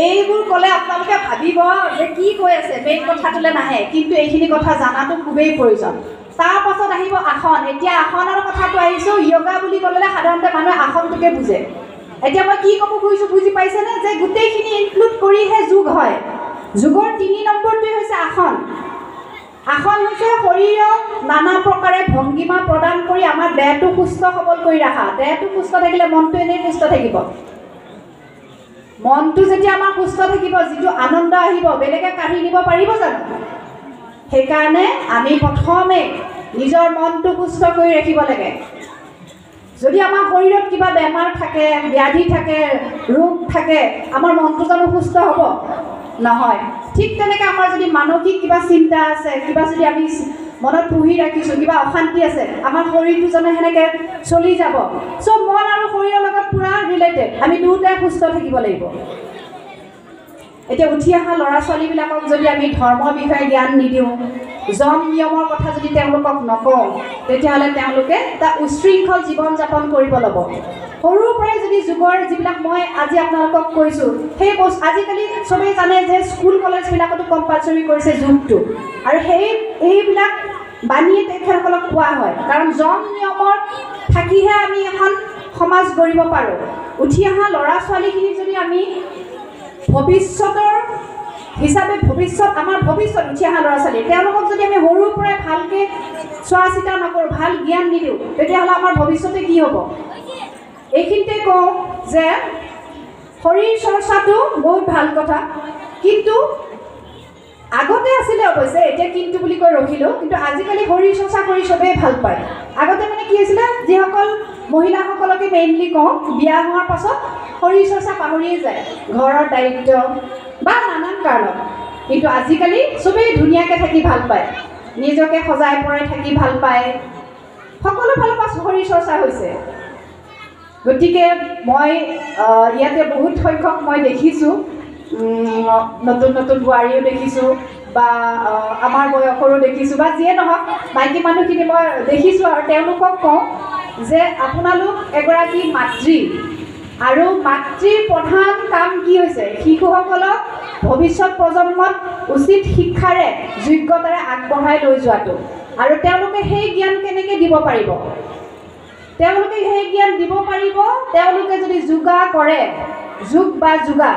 এইবোৰ ক'লে আপোনালোকে ভাবিব যে কি কৈ আছে, মেইন কথাটোলৈ নাহে, কিন্তু এইখিনি কথা জনাটো খুবেই প্ৰয়োজন। তাৰ পাছত আহিব আসন। এতিয়া আসনৰ কথাটো আহিছোঁ। য়োগা বুলি ক'লে সাধাৰণতে মানুহে আসনটোকে বুজে। এতিয়া মই কি ক'ব খুজিছোঁ বুজি পাইছেনে? যে গোটেইখিনি ইনক্লুড কৰিহে যোগ হয়। যোগৰ 3 নম্বৰটোৱে হৈছে আসন। আসন হৈছে শৰীৰক নানা প্ৰকাৰে ভংগীমা প্ৰদান কৰি আমাৰ দেহটো সুস্থ সবল কৰি ৰাখা। দেহটো সুস্থ থাকিলে মনটো এনেই সুস্থ থাকিব। মনটো যেতিয়া আমাৰ সুস্থ থাকিব, যিটো আনন্দ আহিব, বেলেগে কাঢ়ি নিব পাৰিব জানো? সেইকাৰণে আমি প্ৰথমে নিজৰ মনটো সুস্থ কৰি ৰাখিব লাগে। যদি আমাৰ শৰীৰত কিবা বেমাৰ থাকে, ব্যাধি থাকে, ৰোগ থাকে, আমাৰ মনটো জানো সুস্থ হ'ব? নহয়। ঠিক তেনেকৈ আমাৰ যদি মানসিক কিবা চিন্তা আছে, কিবা যদি আমি মনত পুহি ৰাখিছোঁ, কিবা অশান্তি আছে, আমাৰ শৰীৰটো জানো সেনেকৈ চলি যাব? চ' মন আৰু শৰীৰৰ লগত পূৰা ৰিলেটেড। আমি দুয়োটাই সুস্থ থাকিব লাগিব। এতিয়া উঠি অহা ল'ৰা ছোৱালীবিলাকক যদি আমি ধৰ্মৰ বিষয়ে জ্ঞান নিদিওঁ, যম নিয়মৰ কথা যদি তেওঁলোকক নকওঁ, তেতিয়াহ'লে তেওঁলোকে এটা উশৃংখল জীৱন যাপন কৰিব ল'ব। সৰুৰ পৰাই যদি যোগৰ যিবিলাক মই আজি আপোনালোকক কৈছোঁ, সেই বস্তু আজিকালি চবেই জানে যে স্কুল কলেজবিলাকতো কম্পালচৰি কৰিছে যোগটো, আৰু এইবিলাক বাণীয়ে তেখেতসকলক কোৱা হয়। কাৰণ যম নিয়মৰ থাকিহে আমি এখন সমাজ গঢ়িব পাৰোঁ। উঠি অহা ল'ৰা ছোৱালীখিনিক যদি আমি ভৱিষ্যতৰ হিচাপে আমাৰ ভৱিষ্যত উঠি অহা ল'ৰা ছোৱালী, তেওঁলোকক যদি আমি সৰুৰ পৰাই ভালকৈ চোৱা চিতা নকৰোঁ, ভাল জ্ঞান নিদিওঁ, তেতিয়াহ'লে আমাৰ ভৱিষ্যতে কি হ'ব? এইখিনিতে কওঁ যে শৰীৰ চৰ্চাটো বহুত ভাল কথা, কিন্তু আগতে আছিলে অৱশ্যে, এতিয়া কিন্তু বুলি কৈ ৰখিলোঁ, কিন্তু আজিকালি শৰীৰ চৰ্চা কৰি চবেই ভাল পায়। আগতে মানে কি হৈছিলে, যিসকল মহিলাসকলকে মেইনলি কওঁ, বিয়া হোৱাৰ পাছত শৰীৰ চৰ্চা পাহৰিয়ে যায়, ঘৰৰ দায়িত্ব বা নানান কাৰণত। কিন্তু আজিকালি চবেই ধুনীয়াকৈ থাকি ভাল পায়, নিজকে সজাই পৰাই থাকি ভাল পায়, সকলো ফালৰ পৰা শৰীৰ চৰ্চা হৈছে। গতিকে মই ইয়াতে বহুত সংখ্যক মই দেখিছোঁ, নতুন নতুন বোৱাৰীও দেখিছোঁ, বা আমাৰ বয়সৰো দেখিছোঁ, বা যিয়ে নহওক মাইকী মানুহখিনি মই দেখিছোঁ। আৰু তেওঁলোকক কওঁ যে আপোনালোক এগৰাকী মাতৃ, আৰু মাতৃৰ প্ৰধান কাম কি হৈছে? শিশুসকলক ভৱিষ্যত প্ৰজন্মত উচিত শিক্ষাৰে, যোগ্যতাৰে আগবঢ়াই লৈ যোৱাটো। আৰু তেওঁলোকে সেই জ্ঞান কেনেকৈ দিব পাৰিব? তেওঁলোকে সেই জ্ঞান দিব পাৰিব তেওঁলোকে যদি যোগা কৰে, যোগ বা যোগা,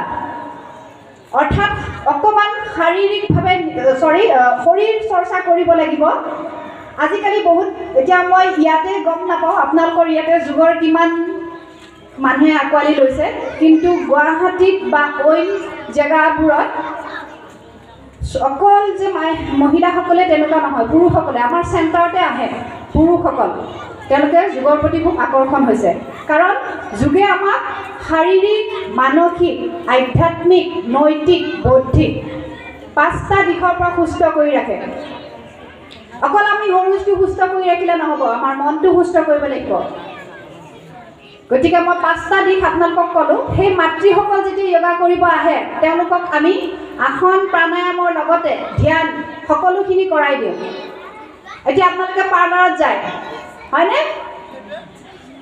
অৰ্থাৎ অকণমান শাৰীৰিকভাৱে শৰীৰ চৰ্চা কৰিব লাগিব। আজিকালি বহুত, এতিয়া মই ইয়াতে গম নাপাওঁ আপোনালোকৰ ইয়াতে যোগৰ কিমান মানুহে আঁকোৱালি লৈছে, কিন্তু গুৱাহাটীত বা অইন জেগাবোৰত অকল যে মহিলাসকলে তেনেকুৱা নহয়, পুৰুষসকলে আমাৰ চেণ্টাৰতে আহে। পুৰুষসকল তেওঁলোকে যোগৰ প্ৰতি খুব আকৰ্ষণ হৈছে, কাৰণ যোগে আমাক শাৰীৰিক, মানসিক, আধ্যাত্মিক, নৈতিক, বৌদ্ধিক 5টা দিশৰ পৰা সুস্থ কৰি ৰাখে। অকল আমি শৰীৰটো সুস্থ কৰি ৰাখিলে নহ'ব, আমাৰ মনটো সুস্থ কৰিব লাগিব। গতিকে মই 5টা দিশ আপোনালোকক ক'লোঁ। সেই মাতৃসকল যেতিয়া য়োগা কৰিব আহে, তেওঁলোকক আমি আসন প্ৰাণায়ামৰ লগতে ধ্যান সকলোখিনি কৰাই দিওঁ। এতিয়া আপোনালোকে পাৰ্লাৰত যায় হয়নে?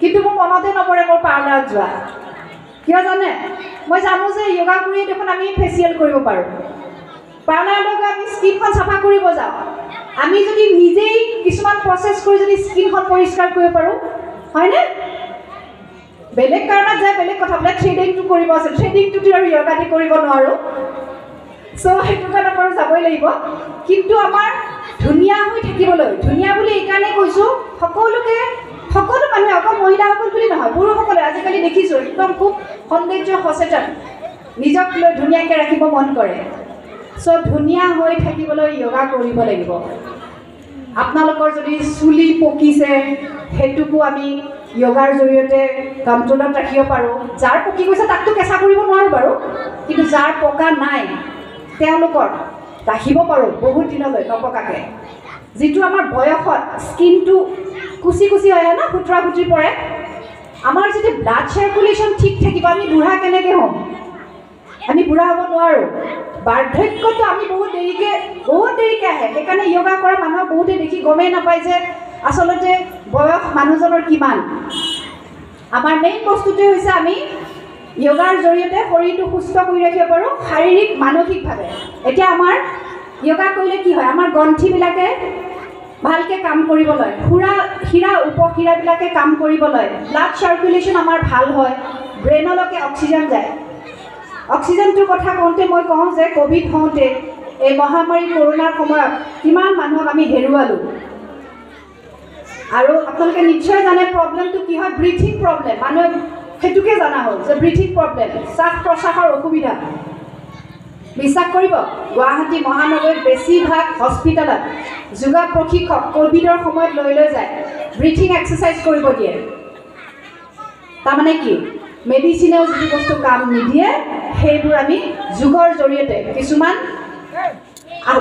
কিন্তু মোৰ মনতে নপৰে মোৰ পাৰ্লাৰত যোৱা। কিয় জানে? মই জানো যে য়োগা কৰিয়ে দেখোন আমি ফেচিয়েল কৰিব পাৰোঁ। পাৰ্লাৰত গৈ আমি স্কিনখন চাফা কৰিব যাওঁ, আমি যদি নিজেই কিছুমান প্ৰচেছ কৰি যদি স্কিনখন পৰিষ্কাৰ কৰিব পাৰোঁ, হয়নে? বেলেগ কাৰণত যায় বেলেগ কথা, বোলে থ্ৰেডিংটো কৰিব আছে, থ্ৰেডিংটোতো আৰু য়োগা দি কৰিব নোৱাৰোঁ। চ' সেইটো কাৰণে বাৰু যাবই লাগিব। কিন্তু আমাৰ ধুনীয়া হৈ থাকিবলৈ, ধুনীয়া বুলি এইকাৰণে কৈছোঁ, সকলো মানুহে, অকল মহিলাসকল বুলি নহয়, পুৰুষসকলে আজিকালি দেখিছোঁ একদম খুব সৌন্দৰ্য সচেতন, নিজক লৈ ধুনীয়াকৈ ৰাখিব মন কৰে। চ' ধুনীয়া হৈ থাকিবলৈ য়োগা কৰিব লাগিব। আপোনালোকৰ যদি চুলি পকিছে, সেইটোকো আমি য়োগাৰ জৰিয়তে কণ্ট্ৰলত ৰাখিব পাৰোঁ। যাৰ পকি গৈছে তাকতো কেঁচা কৰিব নোৱাৰোঁ বাৰু, কিন্তু যাৰ পকা নাই তেওঁলোকৰ ৰাখিব পাৰোঁ বহুত দিনলৈ নপকাকৈ। যিটো আমাৰ বয়সত স্কিনটো কুচি কুচি হয় ন, খুটৰা খুটৰি পৰে, আমাৰ যদি ব্লাড চাৰ্কুলেশ্যন ঠিক থাকিব, আমি বুঢ়া কেনেকৈ হ'ম? আমি বুঢ়া হ'ব নোৱাৰোঁ। বাৰ্ধক্যটো আমি বহুত দেৰিকৈ আহে। সেইকাৰণে য়োগা কৰা মানুহক বহুতে দেখি গমেই নাপায় যে আচলতে বয়স মানুহজনৰ কিমান। আমাৰ মেইন বস্তুটোৱে হৈছে আমি যোগাৰ জৰিয়তে শৰীৰটো সুস্থ কৰি ৰাখিব পাৰোঁ শাৰীৰিক মানসিকভাৱে। এতিয়া আমাৰ যোগা কৰিলে কি হয়, আমাৰ গ্ৰন্থিবিলাকে ভালকৈ কাম কৰিব লয়, শিৰা উপশিৰাবিলাকে কাম কৰিব লয়, ব্লাড চাৰ্কুলেশ্যন আমাৰ ভাল হয়, ব্ৰেইনলৈকে অক্সিজেন যায়। অক্সিজেনটোৰ কথা কওঁতে মই কওঁ যে ক'ভিড হওঁতে এই মহামাৰী কৰোণাৰ সময়ত কিমান মানুহক আমি হেৰুৱালোঁ। আৰু আপোনালোকে নিশ্চয় জানে প্ৰব্লেমটো কি হয়, ব্ৰিথিং প্ৰব্লেম। মানুহে সেইটোকে জনা হ'ল যে ব্ৰিথিং প্ৰব্লেম, শ্বাস প্ৰশ্বাসৰ অসুবিধা। বিশ্বাস কৰিব, গুৱাহাটী মহানগৰীত বেছিভাগ হস্পিটেলত যোগা প্ৰশিক্ষক ক'ভিডৰ সময়ত লৈ যায়, ব্ৰিথিং এক্সাৰচাইজ কৰিব দিয়ে। তাৰমানে কি, মেডিচিনেও যিটো বস্তু কাম নিদিয়ে সেইবোৰ আমি যোগৰ জৰিয়তে কিছুমান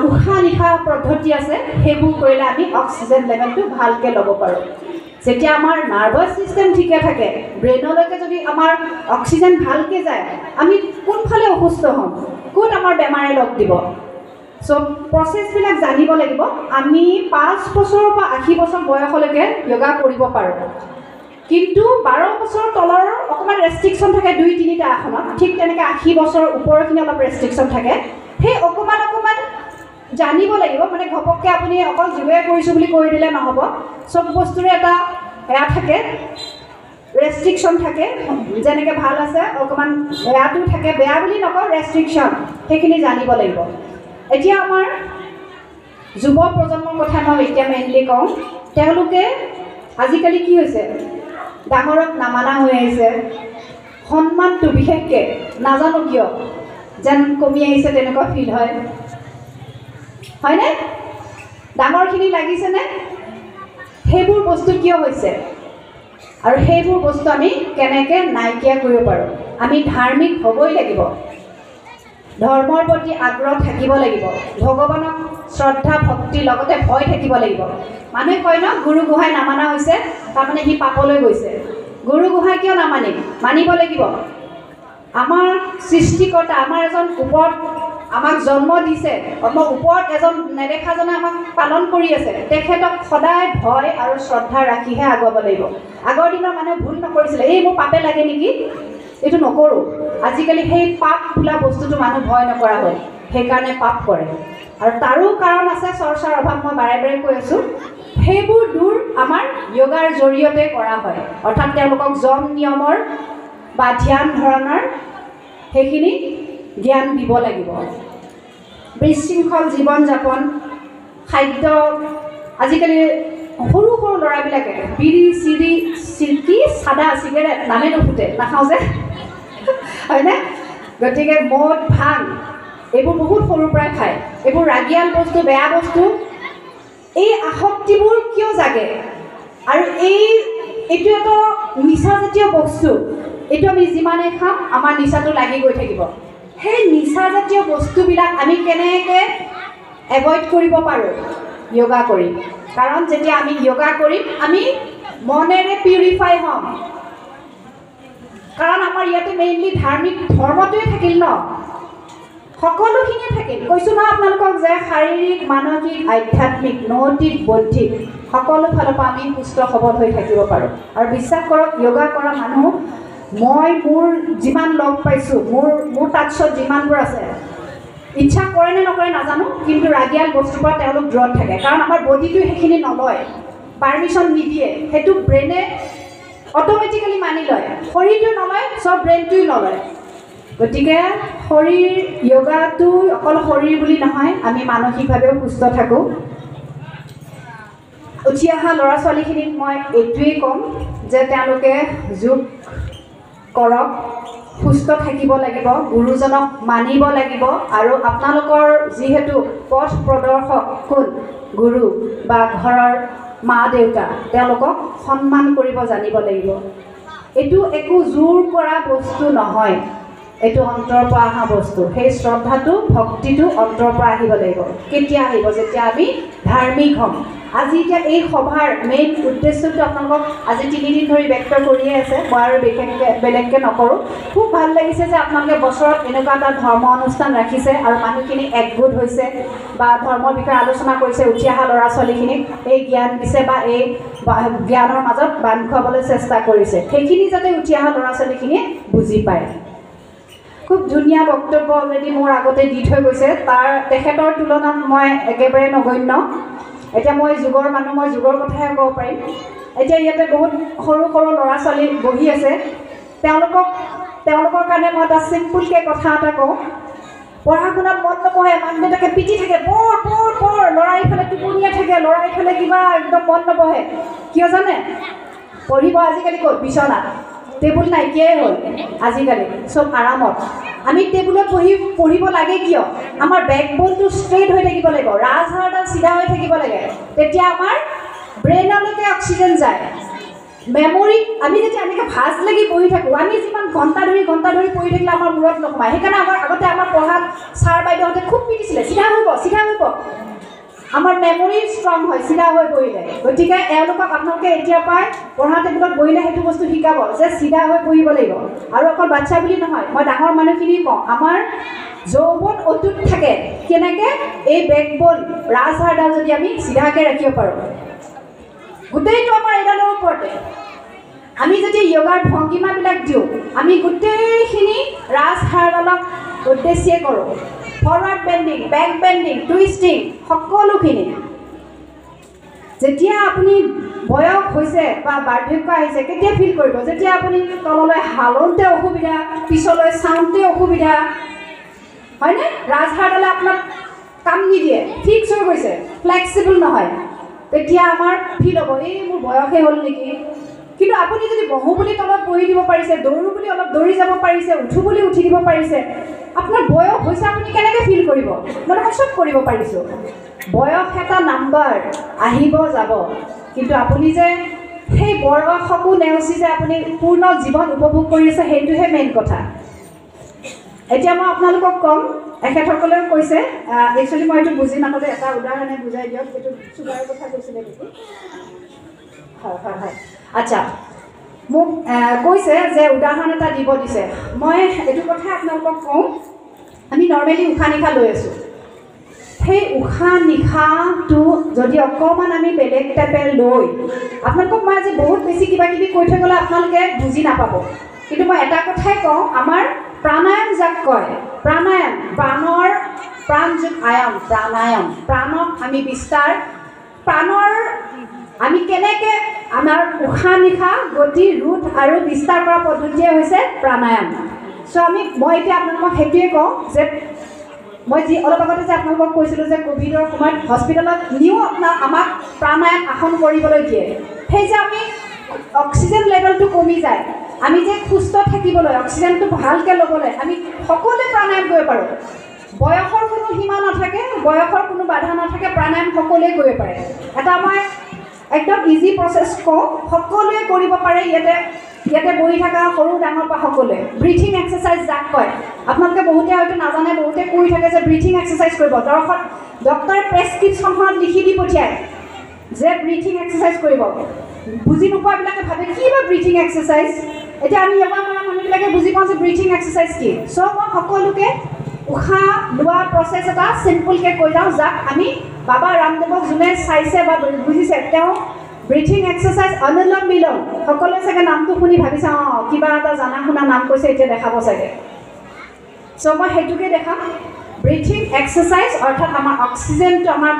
উশাহ নিশাহ পদ্ধতি আছে, সেইবোৰ কৰিলে আমি অক্সিজেন লেভেলটো ভালকৈ ল'ব পাৰোঁ। যেতিয়া আমাৰ নাৰ্ভাছ ছিষ্টেম ঠিকে থাকে, ব্ৰেইনলৈকে যদি আমাৰ অক্সিজেন ভালকৈ যায়, আমি কোনফালে অসুস্থ হ'ম, ক'ত আমাৰ বেমাৰে লগ দিব। চ' প্ৰচেছবিলাক জানিব লাগিব। আমি 5 বছৰৰ পৰা 80 বছৰ বয়সলৈকে যোগা কৰিব পাৰোঁ, কিন্তু 12 বছৰ তলৰ অকণমান ৰেষ্ট্ৰিকশ্যন থাকে 2-3টা আসনত। ঠিক তেনেকৈ 80 বছৰৰ ওপৰখিনি অলপ ৰেষ্ট্ৰিকশ্যন থাকে। সেই অকণমান জানিব লাগিব। মানে ঘপককৈ আপুনি অকল যোগাই কৰিছোঁ বুলি কৰি দিলে নহ'ব। চব বস্তুৰে এটা এয়া থাকে, ৰেষ্ট্ৰিকশ্যন থাকে। যেনেকৈ ভাল আছে অকণমান এয়াটো থাকে, বেয়া বুলি নকওঁ, ৰেষ্ট্ৰিকশ্যন, সেইখিনি জানিব লাগিব। এতিয়া আমাৰ যুৱ প্ৰজন্মৰ কথা মই এতিয়া মেইনলি কওঁ। তেওঁলোকে আজিকালি কি হৈছে, ডাঙৰক নামানা হৈ আহিছে, সন্মানটো বিশেষকৈ নাজানো কিয় যেন কমি আহিছে, তেনেকুৱা ফিল হয়, হয়নে? ডাঙৰখিনি লাগিছেনে? সেইবোৰ বস্তু কিয় হৈছে আৰু সেইবোৰ বস্তু আমি কেনেকৈ নাইকিয়া কৰিব পাৰোঁ? আমি ধাৰ্মিক হ'বই লাগিব, ধৰ্মৰ প্ৰতি আগ্ৰহ থাকিব লাগিব, ভগৱানক শ্ৰদ্ধা ভক্তিৰ লগতে ভয় থাকিব লাগিব। মানুহে কয় ন, গুৰু গোহাঁই নামানা হৈছে তাৰমানে সি পাপলৈ গৈছে। গুৰু গোহাঁই কিয় নামানিম? মানিব লাগিব। আমাৰ সৃষ্টিকৰ্তা, আমাৰ এজন ওপৰত আমাক জন্ম দিছে, আমাৰ ওপৰত এজন নেদেখাজনে আমাক পালন কৰি আছে, তেখেতক সদায় ভয় আৰু শ্ৰদ্ধা ৰাখিহে আগুৱাব লাগিব। আগৰ দিনৰ মানুহে ভুল নকৰিছিলে, এই মোৰ পাপে লাগে নেকি, এইটো নকৰোঁ। আজিকালি সেই পাপ বোলা বস্তুটো মানুহ ভয় নকৰা হ'ল, সেইকাৰণে পাপ কৰে। আৰু তাৰো কাৰণ আছে, চৰ্চাৰ অভাৱ, মই বাৰে বাৰে কৈ আছোঁ। সেইবোৰ দূৰ আমাৰ যোগাৰ জৰিয়তে কৰা হয়। অৰ্থাৎ তেওঁলোকক যম নিয়মৰ বা ধ্যান ধাৰণাৰ সেইখিনি জ্ঞান দিব লাগিব। বিশৃংখল জীৱন যাপন, খাদ্য, আজিকালি সৰু সৰু ল'ৰাবিলাকে বিড়ি চিৰি চিকি চাদা চিগাৰেট নামে নুফুটে, নাখাওঁ যে, হয়নে? গতিকে মদ ভাং এইবোৰ বহুত সৰুৰ পৰাই খায়। এইবোৰ ৰাগিয়াল বস্তু, বেয়া বস্তু। এই আসক্তিবোৰ কিয় জাগে? আৰু এইটো এটা নিচাজাতীয় বস্তু। এইটো আমি যিমানে খাম আমাৰ নিচাটো লাগি গৈ থাকিব। সেই নিচাজাতীয় বস্তুবিলাক আমি কেনেকৈ এভইড কৰিব পাৰোঁ? যোগা কৰি। কাৰণ যেতিয়া আমি যোগা কৰিম, আমি মনেৰে পিউৰিফাই হ'ম। কাৰণ আমাৰ ইয়াতে মেইনলি ধাৰ্মিক ধৰ্মটোৱে থাকিল ন, সকলোখিনিয়ে থাকিল। কৈছোঁ নহয় আপোনালোকক যে শাৰীৰিক, মানসিক, আধ্যাত্মিক, নৈতিক, বৌদ্ধিক সকলো ফালৰ পৰা আমি সুস্থ সবল হৈ থাকিব পাৰোঁ। আৰু বিশ্বাস কৰক, যোগা কৰা মানুহ মই মোৰ যিমান লগ পাইছোঁ, মোৰ টাচত যিমানবোৰ আছে, ইচ্ছা কৰে নে নকৰে নাজানো, কিন্তু ৰাগিয়াল বস্তুৰ পৰা তেওঁলোক দূৰত থাকে। কাৰণ আমাৰ বডিটোৱে সেইখিনি নলয়, পাৰ্মিশ্যন নিদিয়ে। সেইটো ব্ৰেইনে অট'মেটিকেলি মানি লয়। শৰীৰটো নলয়, চব ব্ৰেইনটোৱে নলয়। গতিকে যোগাটো অকল শৰীৰ বুলি নহয়, আমি মানসিকভাৱেও সুস্থ থাকোঁ। উঠি অহা ল'ৰা ছোৱালীখিনিক মই এইটোৱেই ক'ম যে তেওঁলোকে যোগ কৰক, সুস্থ থাকিব লাগিব, গুৰুজনক মানিব লাগিব। আৰু আপোনালোকৰ যিহেতু পথ প্ৰদৰ্শক কোন, গুৰু বা ঘৰৰ মা দেউতা, তেওঁলোকক সন্মান কৰিব জানিব লাগিব। এইটো একো জোৰ কৰা বস্তু নহয়, এইটো অন্তৰৰ পৰা অহা বস্তু। সেই শ্ৰদ্ধাটো, ভক্তিটো অন্তৰৰ পৰা আহিব লাগিব। কেতিয়া আহিব? যেতিয়া আমি ধাৰ্মিক হ'ম। আজি এতিয়া এই সভাৰ মেইন উদ্দেশ্যটো আপোনালোকক আজি 3 দিন ধৰি ব্যক্ত কৰিয়ে আছে, মই আৰু বেলেগকৈ নকৰোঁ। খুব ভাল লাগিছে যে আপোনালোকে বছৰত এনেকুৱা এটা ধৰ্ম অনুষ্ঠান ৰাখিছে আৰু মানুহখিনি একগোট হৈছে বা ধৰ্মৰ বিষয়ে আলোচনা কৰিছে। উঠি অহা ল'ৰা ছোৱালীখিনিক এই জ্ঞান দিছে বা এই জ্ঞানৰ মাজত বান্ধ খুৱাবলৈ চেষ্টা কৰিছে। সেইখিনি যাতে উঠি অহা ল'ৰা ছোৱালীখিনিয়ে বুজি পায়। খুব ধুনীয়া বক্তব্য অলৰেডি মোৰ আগতে দি থৈ গৈছে তেখেতৰ তুলনাত মই একেবাৰে নগণ্য এতিয়া মই যুগৰ মানুহ মই যুগৰ কথাহে ক'ব পাৰিম এতিয়া ইয়াতে বহুত সৰু সৰু ল'ৰা ছোৱালী বহি আছে তেওঁলোকৰ কাৰণে মই এটা চিম্পুলকৈ কথা এটা কওঁ পঢ়া শুনাত মন নবহে মাক দেউতাকে পিটি থাকে পঢ় ল'ৰা ইফালে টোপনিয়াই থাকে ল'ৰা ইফালে কিবা একদম মন নবহে কিয় জানে পঢ়িব আজিকালি ক'ত বিচনাত টেবুল নাইকিয়াই হ'ল আজিকালি চব আৰামত আমি টেবুলত পঢ়িব লাগে কিয় আমাৰ বেকবনটো ষ্ট্ৰেইট হৈ থাকিব লাগিব ৰাজহাড়ডাল চিধা হৈ থাকিব লাগে তেতিয়া আমাৰ ব্ৰেইনলৈকে অক্সিজেন যায় মেমৰি আমি যেতিয়া এনেকৈ ভাজ লাগি পঢ়ি থাকোঁ আমি যিমান ঘণ্টা ধৰি পঢ়ি থাকিলে আমাৰ মূৰত নোসোমায় সেইকাৰণে আগতে আমাৰ পঢ়াত ছাৰ বাইদেউহঁতে খুব পিটিছিলে চিধা হ'ব আমাৰ মেমৰি ষ্ট্ৰং হয় চিধা হৈ পঢ়িলে গতিকে এওঁলোকক আপোনালোকে এতিয়াৰ পৰাই পঢ়া টেবুলত বহিলে সেইটো বস্তু শিকাব যে চিধা হৈ পঢ়িব লাগিব আৰু অকল বাচ্ছা বুলি নহয় মই ডাঙৰ মানুহখিনি কওঁ আমাৰ যৌৱন অটুট থাকে কেনেকৈ এই বেকবন ৰাজহাড়ডাল যদি আমি চিধাকৈ ৰাখিব পাৰোঁ গোটেইটো আমাৰ এইডালৰ ওপৰতে আমি যদি য়োগাৰ ভংগীমাবিলাক দিওঁ আমি গোটেইখিনি ৰাজহাড়ডালক উদ্দেশ্যে কৰোঁ ফৰৱাৰ্ড বেণ্ডিং বেক বেণ্ডিং টুইষ্টিং সকলোখিনি যেতিয়া আপুনি বয়স হৈছে বা বাৰ্ধক্য আহিছে কেতিয়া ফিল কৰিব যেতিয়া আপুনি তললৈ হালতে অসুবিধা পিছলৈ চাওঁতে অসুবিধা হয়নে ৰাজহাড়ডালে আপোনাক কাম নিদিয়ে ফিক্স হৈ গৈছে ফ্লেক্সিবল নহয় তেতিয়া আমাৰ ফিল হ'ব এই মোৰ বয়সে হ'ল নেকি কিন্তু আপুনি যদি বহো বুলি তলত বহি দিব পাৰিছে দৌৰোঁ বুলি অলপ দৌৰি যাব পাৰিছে উঠো বুলি উঠি দিব পাৰিছে আপোনাৰ বয়স হৈছে আপুনি কেনেকৈ ফিল কৰিব মানে মই চব কৰিব পাৰিছোঁ বয়স এটা নাম্বাৰ আহিব যাব কিন্তু আপুনি যে সেই বয়সকো নেওচি যে আপুনি পূৰ্ণ জীৱন উপভোগ কৰি আছে সেইটোহে মেইন কথা এতিয়া মই আপোনালোকক ক'ম এখেতসকলেও কৈছে একচুৱেলি মই এইটো বুজি নাপালে এটা উদাহৰণে বুজাই দিয়ক এইটো চুগাৰৰ কথা কৈছিলে নেকি হয় আচ্ছা মোক কৈছে যে উদাহৰণ এটা দিব দিছে মই এইটো কথা আপোনালোকক কওঁ আমি নৰ্মেলি উশাহ নিশাহ লৈ আছোঁ সেই উশাহ নিশাহটো যদি অকণমান আমি বেলেগ টাইপে লৈ আপোনালোকক মই আজি বহুত বেছি কিবা কিবি কৈ থৈ গ'লে আপোনালোকে বুজি নাপাব কিন্তু মই এটা কথাই কওঁ আমাৰ প্ৰাণায়াম যাক কয় প্ৰাণায়াম প্ৰাণযোগ আয়াম প্ৰাণক আমি বিস্তাৰ প্ৰাণৰ আমি কেনেকৈ আমাৰ উশাহ নিশাহ গতি ৰোধ আৰু বিস্তাৰ কৰা পদ্ধতিয়ে হৈছে প্ৰাণায়াম মই এতিয়া আপোনালোকক সেইটোৱে কওঁ যে মই যি অলপ আগতে যে আপোনালোকক কৈছিলোঁ যে ক'ভিডৰ সময়ত হস্পিটেলত নিও আমাক প্ৰাণায়াম আসন কৰিবলৈ দিয়ে সেই যে আমি অক্সিজেন লেভেলটো কমি যায় আমি যে সুস্থ থাকিবলৈ অক্সিজেনটো ভালকৈ ল'বলৈ আমি সকলোৱে প্ৰাণায়াম কৰিব পাৰোঁ বয়সৰ কোনো সীমা নাথাকে বয়সৰ কোনো বাধা নাথাকে প্ৰাণায়াম সকলোৱে কৰিব পাৰে এটা মই একদম ইজি প্ৰচেছ কওঁ সকলোৱে কৰিব পাৰে ইয়াতে বহি থকা সৰু ডাঙৰ পৰা সকলোৱে ব্ৰিথিং এক্সাৰচাইজ যাক কয় আপোনালোকে বহুতে হয়তো নাজানে বহুতে কৈ থাকে যে ব্ৰিথিং এক্সাৰচাইজ কৰিব ডক্টৰে প্ৰেছক্ৰিপশ্যনখনত লিখি দি পঠিয়ায় যে ব্ৰিথিং এক্সাৰচাইজ কৰিব বুজি নোপোৱাবিলাকে ভাবে কি বা ব্ৰিথিং এক্সাৰচাইজ এতিয়া আমি য়োগা কৰা মানুহবিলাকে বুজি পাওঁ যে ব্ৰিথিং এক্সাৰচাইজ কি মই সকলোকে উশাহ লোৱা প্ৰচেছ এটা চিম্পুলকৈ কৈ যাওঁ যাক আমি বাবা ৰামদেৱক যোনে চাইছে বা বুজিছে তেওঁ ব্ৰিথিং এক্সাৰচাইজ অনুলোম বিলোম সকলোৱে চাগে নামটো শুনি ভাবিছে কিবা এটা জানা শুনা নাম কৈছে এতিয়া দেখাব চাগে মই সেইটোকে দেখাম ব্ৰিথিং এক্সাৰচাইজ অৰ্থাৎ আমাৰ অক্সিজেনটো আমাৰ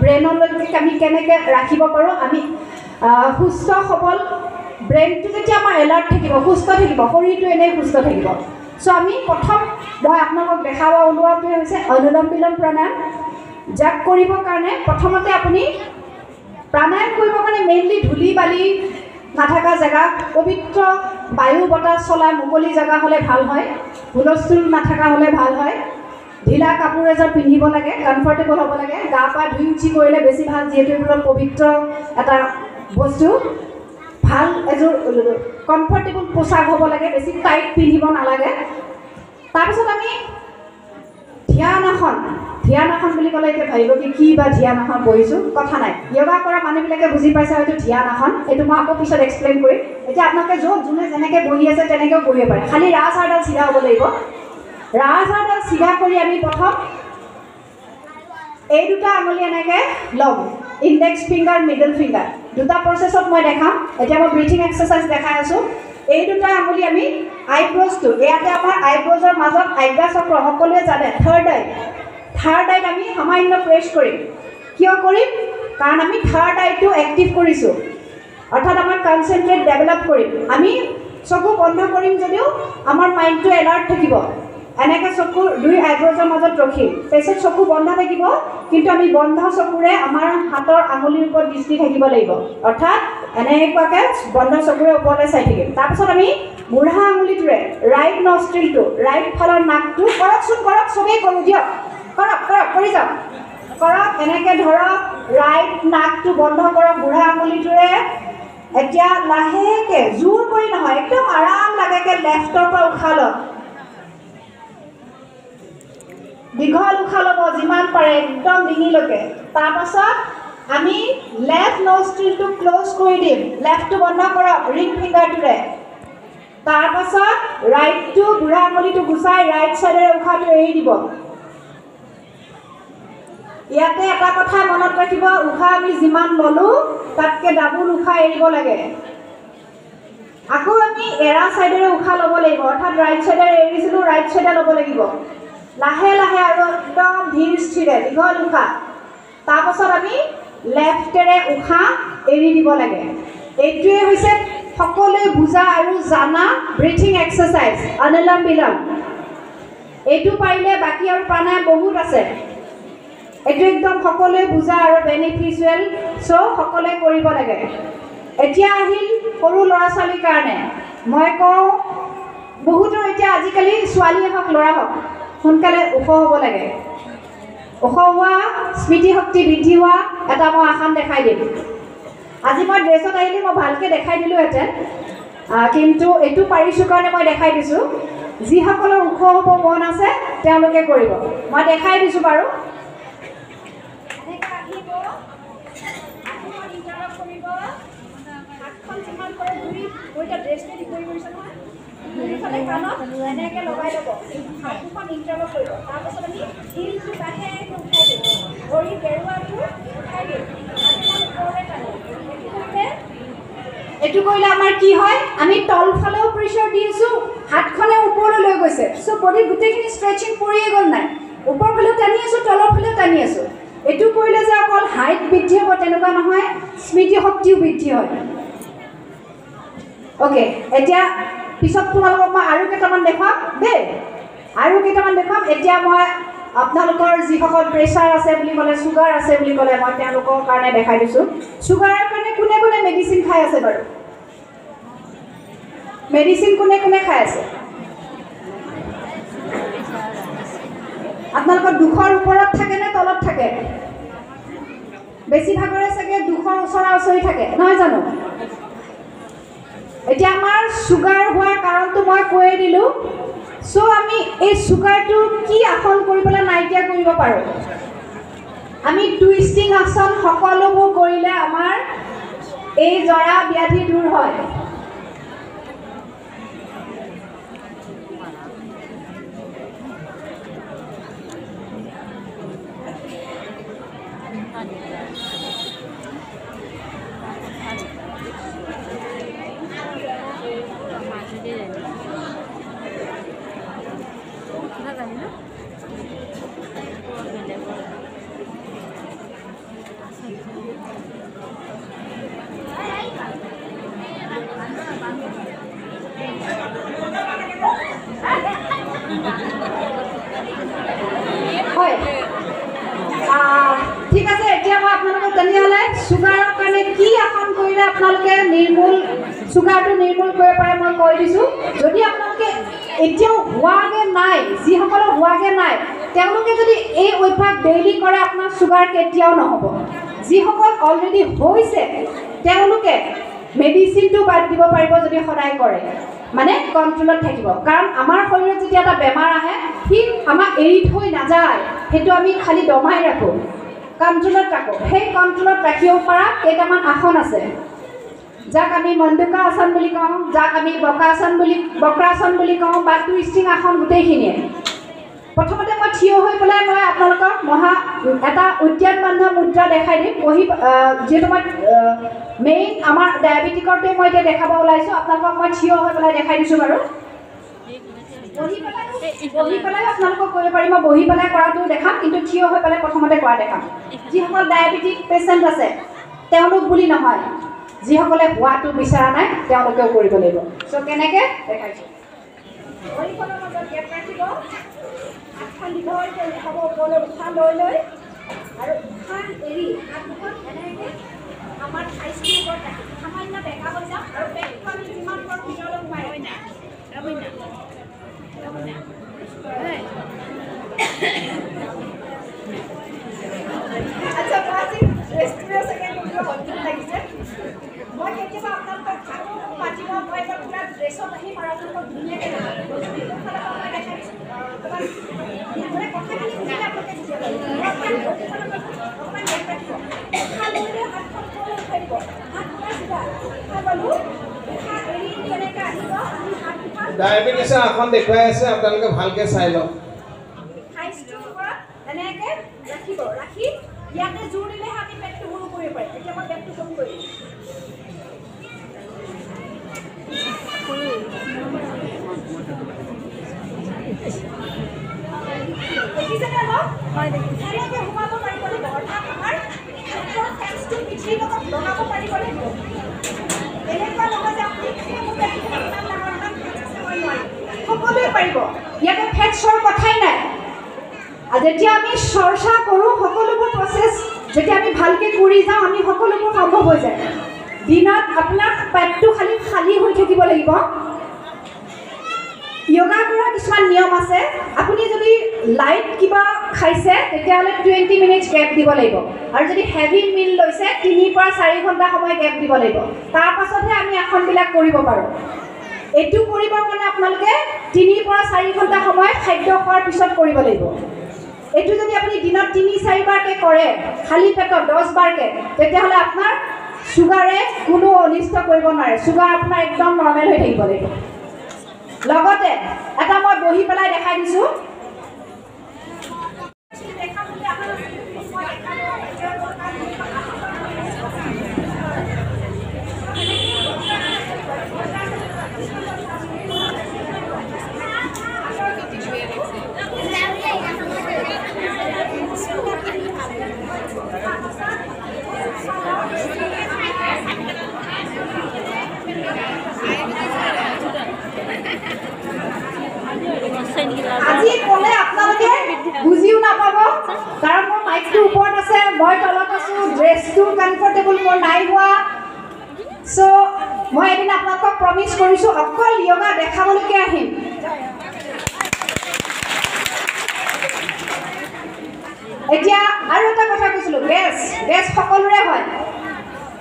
ব্ৰেইনলৈকে আমি কেনেকৈ ৰাখিব পাৰোঁ আমি সুস্থ সবল ব্ৰেইনটো যেতিয়া আমাৰ এলাৰ্ট থাকিব সুস্থ থাকিব শৰীৰটো এনেই সুস্থ থাকিব আমি প্ৰথম মই আপোনালোকক দেখাব ওলোৱাটোৱে হৈছে অনুলোম বিলোম প্ৰাণায়াম যাক কৰিবৰ কাৰণে প্ৰথমতে আপুনি প্ৰাণায়াম কৰিবৰ কাৰণে মেইনলি ধূলি বালি নাথাকা জেগা পবিত্ৰ বায়ু বতাহ চলা মুকলি জেগা হ'লে ভাল হয় হুলস্থুল নাথাকা হ'লে ভাল হয় ঢিলা কাপোৰ এযোৰ পিন্ধিব লাগে কমফৰ্টেবল হ'ব লাগে গা পা ধুই উঠি কৰিলে বেছি ভাল যিহেতু এইবোৰ পবিত্ৰ এটা বস্তু ভাল এযোৰ কমফৰ্টেবল পোচাক হ'ব লাগে বেছি টাইট পিন্ধিব নালাগে তাৰপিছত আমি ধ্যান আসন বুলি ক'লে এতিয়া ভাবিব কি বা ধ্যান আসন বহিছোঁ কথা নাই য়োগা কৰা মানুহবিলাকে বুজি পাইছে হয়তো ধ্যান আসন এইটো মই আকৌ পিছত এক্সপ্লেইন কৰিম এতিয়া আপোনালোকে যোনে যেনেকৈ বহি আছে তেনেকৈও বহিব পাৰে খালি ৰাজহাড়ডাল চিধা হ'ব লাগিব ৰাজহাড়ডাল চিধা কৰি আমি প্ৰথম এই দুটা আঙুলি এনেকৈ ল'ম ইণ্ডেক্স ফিংগাৰ মিডল ফিংগাৰ দুটা প্ৰচেছত মই দেখাম এতিয়া মই ব্ৰিথিং এক্সাৰচাইজ দেখাই আছোঁ এই দুটা আঙুলি আমি আইব্ৰজটো ইয়াতে আমাৰ আইব্ৰজৰ মাজত আজ্ঞা চক্ৰ সকলোৱে জানে থাৰ্ড আইত আমি সামান্য প্ৰেছ কৰিম কিয় কৰিম কাৰণ আমি থাৰ্ড আইটো এক্টিভ কৰিছোঁ অৰ্থাৎ আমাৰ কনচেন্ট্ৰেট ডেভেলপ কৰিম আমি চকু বন্ধ কৰিম যদিও আমাৰ মাইণ্ডটো এলাৰ্ট থাকিব এনেকৈ চকু দুই আইব্ৰজৰ মাজত ৰখিম তাৰপিছত চকু বন্ধ থাকিব কিন্তু আমি বন্ধ চকুৰে আমাৰ হাতৰ আঙুলিৰ ওপৰত দৃষ্টি থাকিব লাগিব অৰ্থাৎ এনেকুৱাকৈ বন্ধ চকুৰে ওপৰলৈ চাই থাকিম তাৰপিছত আমি বুঢ়া আঙুলিটোৰে ৰাইট নষ্ট্ৰিলটো ৰাইট ফালৰ নাকটো কৰকচোন কৰক চবেই কৰোঁ দিয়ক কৰক কৰি যাওক কৰক এনেকৈ ধৰক ৰাইট নাকটো বন্ধ কৰক বুঢ়া আঙুলিটোৰে এতিয়া লাহেকৈ জোৰ কৰি নহয় একদম আৰাম লাগেকৈ লেফ্টৰ পৰা উশাহ লওক দীঘল উশাহ ল'ব যিমান পাৰে একদম ডিঙিলৈকে তাৰপাছত আমি লেফ্ট নষ্ট্ৰিলটো ক্ল'জ কৰি দিম লেফ্টটো বন্ধ কৰক ৰিং ফিংগাৰটোৰে তাৰপাছত ৰাইটটো বুঢ়া আঙুলিটো গুচাই ৰাইট চাইডেৰে উশাহটো এৰি দিব ইয়াতে এটা কথা মনত ৰাখিব উশাহ আমি যিমান ল'লোঁ তাতকৈ ডাবুল উশাহ এৰিব লাগে আকৌ আমি এৰা চাইডেৰে উশাহ ল'ব লাগিব অৰ্থাৎ ৰাইট চাইডেৰে এৰিছিলোঁ ৰাইট চাইডে ল'ব লাগিব লাহে লাহে আৰু একদম ধীৰ স্থিৰে দীঘল উশাহ তাৰপাছত আমি লেফ্টেৰে উশাহ এৰি দিব লাগে এইটোৱে হৈছে সকলোৱে বুজা আৰু জানা ব্ৰিথিং এক্সাৰচাইজ অনুলম বিলম এইটো পাৰিলে বাকী আৰু প্ৰাণায়াম বহুত আছে এইটো একদম সকলোৱে বুজা আৰু বেনিফিচিয়েল চ' সকলোৱে কৰিব লাগে এতিয়া আহিল সৰু ল'ৰা ছোৱালীৰ কাৰণে মই কওঁ বহুতৰ এতিয়া আজিকালি ছোৱালীয়ে হওক ল'ৰা হওক সোনকালে ওখ হ'ব লাগে ওখ হোৱা স্মৃতিশক্তি বৃদ্ধি হোৱা এটা মই আসন দেখাই দিম আজি মই ড্ৰেছত আহিলে মই ভালকৈ দেখাই দিলোঁহেঁতেন কিন্তু এইটো পাৰিছোঁ কাৰণে মই দেখাই দিছোঁ যিসকলৰ ওখ হ'ব মন আছে তেওঁলোকে কৰিব মই দেখাই দিছোঁ বাৰু এনেকৈ লগাই ল'ব হাতখন ইণ্টাৰলক কৰিব তাৰপাছত আমি হিলটো লাহেকৈ উঠাই দিম ভৰি কেৰুৱাটো উঠাই দিম এইটো কৰিলে আমাৰ কি হয় আমি তলফালেও প্ৰেছাৰ দি আছোঁ হাতখনে ওপৰলৈ লৈ গৈছে চ' বডিত গোটেইখিনি ষ্ট্ৰেচিং পৰিয়ে গ'ল নাই ওপৰ ফালেও টানি আছোঁ তলৰ ফালেও টানি আছোঁ এইটো কৰিলে যে অকল হাইট বৃদ্ধি হ'ব তেনেকুৱা নহয় স্মৃতিশক্তিও বৃদ্ধি হয় অ'কে এতিয়া পিছত তোমালোকক মই আৰু কেইটামান দেখুৱাম দেই আৰু কেইটামান দেখুৱাম এতিয়া মই আপোনালোকৰ যিসকল প্ৰেছাৰ আছে বুলি ক'লে চুগাৰ আছে বুলি ক'লে মই তেওঁলোকৰ কাৰণে দেখাই দিছোঁ চুগাৰৰ কাৰণে কোনে কোনে মেডিচিন খাই আছে বাৰু মেডিচিন কোনে কোনে খাই আছে আপোনালোকৰ 200ৰ ওপৰত থাকে নে তলত থাকে বেছিভাগৰে চাগে 200ৰ ওচৰা ওচৰি থাকে নহয় জানো এতিয়া আমাৰ চুগাৰ হোৱাৰ কাৰণটো মই কৈয়ে দিলোঁ চ' আমি এই চুগাৰটো কি আসন কৰি পেলাই নাইকিয়া কৰিব পাৰোঁ আমি টুইষ্টিং আসন সকলোবোৰ কৰিলে আমাৰ এই জৰা ব্যাধি দূৰ হয় ঠিক আছে এতিয়া মই আপোনালোকক তেনেহ'লে চুগাৰৰ কাৰণে কি আসন কৰিলে আপোনালোকে চুগাৰটো নিৰ্মূল কৰিব পাৰে মই কৈ দিছোঁ যদি আপোনালোকে এতিয়াও হোৱাগৈ নাই যিসকলৰ হোৱাগৈ নাই তেওঁলোকে যদি এই অভ্যাস ডেইলি কৰে আপোনাৰ চুগাৰ কেতিয়াও নহ'ব যিসকল অলৰেডি হৈছে তেওঁলোকে মেডিচিনটো বাদ দিব পাৰিব যদি সদায় কৰে মানে কণ্ট্ৰলত থাকিব কাৰণ আমাৰ শৰীৰত যেতিয়া এটা বেমাৰ আহে সি আমাক এৰি থৈ নাযায় সেইটো আমি খালি দমাই ৰাখোঁ কণ্ট্ৰলত ৰাখোঁ সেই কণ্ট্ৰলত ৰাখিব পৰা কেইটামান আসন আছে যাক আমি মণ্ডুকা আসন বুলি কওঁ যাক আমি বক্ৰাসন বুলি কওঁ বা টুইষ্টিং আসন গোটেইখিনিয়ে প্ৰথমতে মই থিয় হৈ পেলাই মই আপোনালোকক এটা উদ্যান বান্ধা মুদ্ৰা দেখাই দিম যিহেতু মই মেইন আমাৰ ডায়েবেটিকৰটোৱে মই এতিয়া দেখাব ওলাইছোঁ আপোনালোকক মই থিয় হৈ পেলাই দেখাই দিছোঁ বাৰু বহি পেলাই আপোনালোকক কৰিব পাৰিম মই বহি পেলাই কৰাটো দেখাম কিন্তু থিয় হৈ পেলাই প্ৰথমতে কৰা দেখাম যিসকল ডায়েবেটিক পেচেণ্ট আছে তেওঁলোক বুলি নহয় যিসকলে হোৱাটো বিচৰা নাই তেওঁলোকেও কৰিব লাগিব চ' কেনেকৈ দেখাইছোঁ ভৰিখনৰ মাজত গেপ ৰাখিব হাতখন দীঘল কৰি উঠাব ওপৰলৈ উশাহ লৈ আৰু উশাহ এৰি হাত দুখন এনেকৈ আমাৰ ঠাইটোৰ ওপৰত ৰাখি সামান্য বেকা হৈ যাম আৰু পেটটো আমি যিমান পাৰোঁ ভিতৰলৈ সোমাই আচ্ছা ৰেষ্টুৰেণ্ট ছেকেণ্ড অদ্ভুত লাগিছে মই কেতিয়াবা আপোনালোকক আকৌ পাতিব মই এবাৰ পুৰা ড্ৰেছত আহিম আৰু আপোনালোকক ধুনীয়াকৈ মানে কথাখিনি বুজিলে আপোনালোকে বুজিব অকণমান গেপ ৰাখিব উশাহ লৈ হাতখন তললৈ উঠাই দিব হাত পুৰা চিধা উশাহ ল'লোঁ উশাহ এৰি কেনেকৈ আহিব আমি হাত দুখন ডায়েবেটিছৰ আসন দেখুৱাই আছে আপোনালোকে ভালকৈ চাই লওক থাইছটোৰ ওপৰত এনেকৈ ৰাখিব ৰাখি ইয়াতে জোৰ দিলেহে আমি পেটটো সৰু কৰিব পাৰিম এতিয়া মই পেটটো সৰু কৰিম দেখিছেনে অলপ এনেকৈ সোমাব পাৰিব লাগিব অৰ্থাৎ আমাৰ পেটৰ ফেটছটো পিঠিৰ লগত লগাব পাৰিব লাগিব এনেকুৱা নহয় যে আপুনি সকলোৱে পাৰিব ইয়াতে ফেটছৰ কথাই নাই যেতিয়া আমি চৰ্চা কৰোঁ সকলোবোৰ প্ৰচেছ যেতিয়া আমি ভালকৈ কৰি যাওঁ আমি সকলোবোৰ সম্ভৱ হৈ যায় দিনত আপোনাৰ পেটটো খালী হৈ থাকিব লাগিব য়োগা কৰাৰ কিছুমান নিয়ম আছে আপুনি যদি লাইট কিবা খাইছে তেতিয়াহ'লে 20 মিনিটছ গেপ দিব লাগিব আৰু যদি হেভি মিল লৈছে 3 পৰা 4 ঘণ্টা সময় গেপ দিব লাগিব তাৰ পাছতহে আমি আসনবিলাক কৰিব পাৰোঁ এইটো কৰিবৰ কাৰণে আপোনালোকে 3 পৰা 4 ঘণ্টা সময় খাদ্য খোৱাৰ পিছত কৰিব লাগিব এইটো যদি আপুনি দিনত 3-4 বাৰকৈ কৰে খালী পেটত 10 বাৰকৈ তেতিয়াহ'লে আপোনাৰ চুগাৰে কোনো অনিষ্ট কৰিব নোৱাৰে চুগাৰ আপোনাৰ একদম নৰ্মেল হৈ থাকিব লাগিব লগতে এটা মই বহি পেলাই দেখাই দিছোঁ আজি ক'লে আপোনালোকে বুজিও নাপাব কাৰণ মোৰ মাইকটো ওপৰত আছে মই তলত আছোঁ ড্ৰেছটো কমফৰ্টেবল মোৰ নাই হোৱা চ' মই এদিন আপোনালোকক প্ৰমিছ কৰিছোঁ অকল য়োগা দেখাবলৈকে আহিম এতিয়া আৰু এটা কথা কৈছিলোঁ গেছ সকলোৰে হয়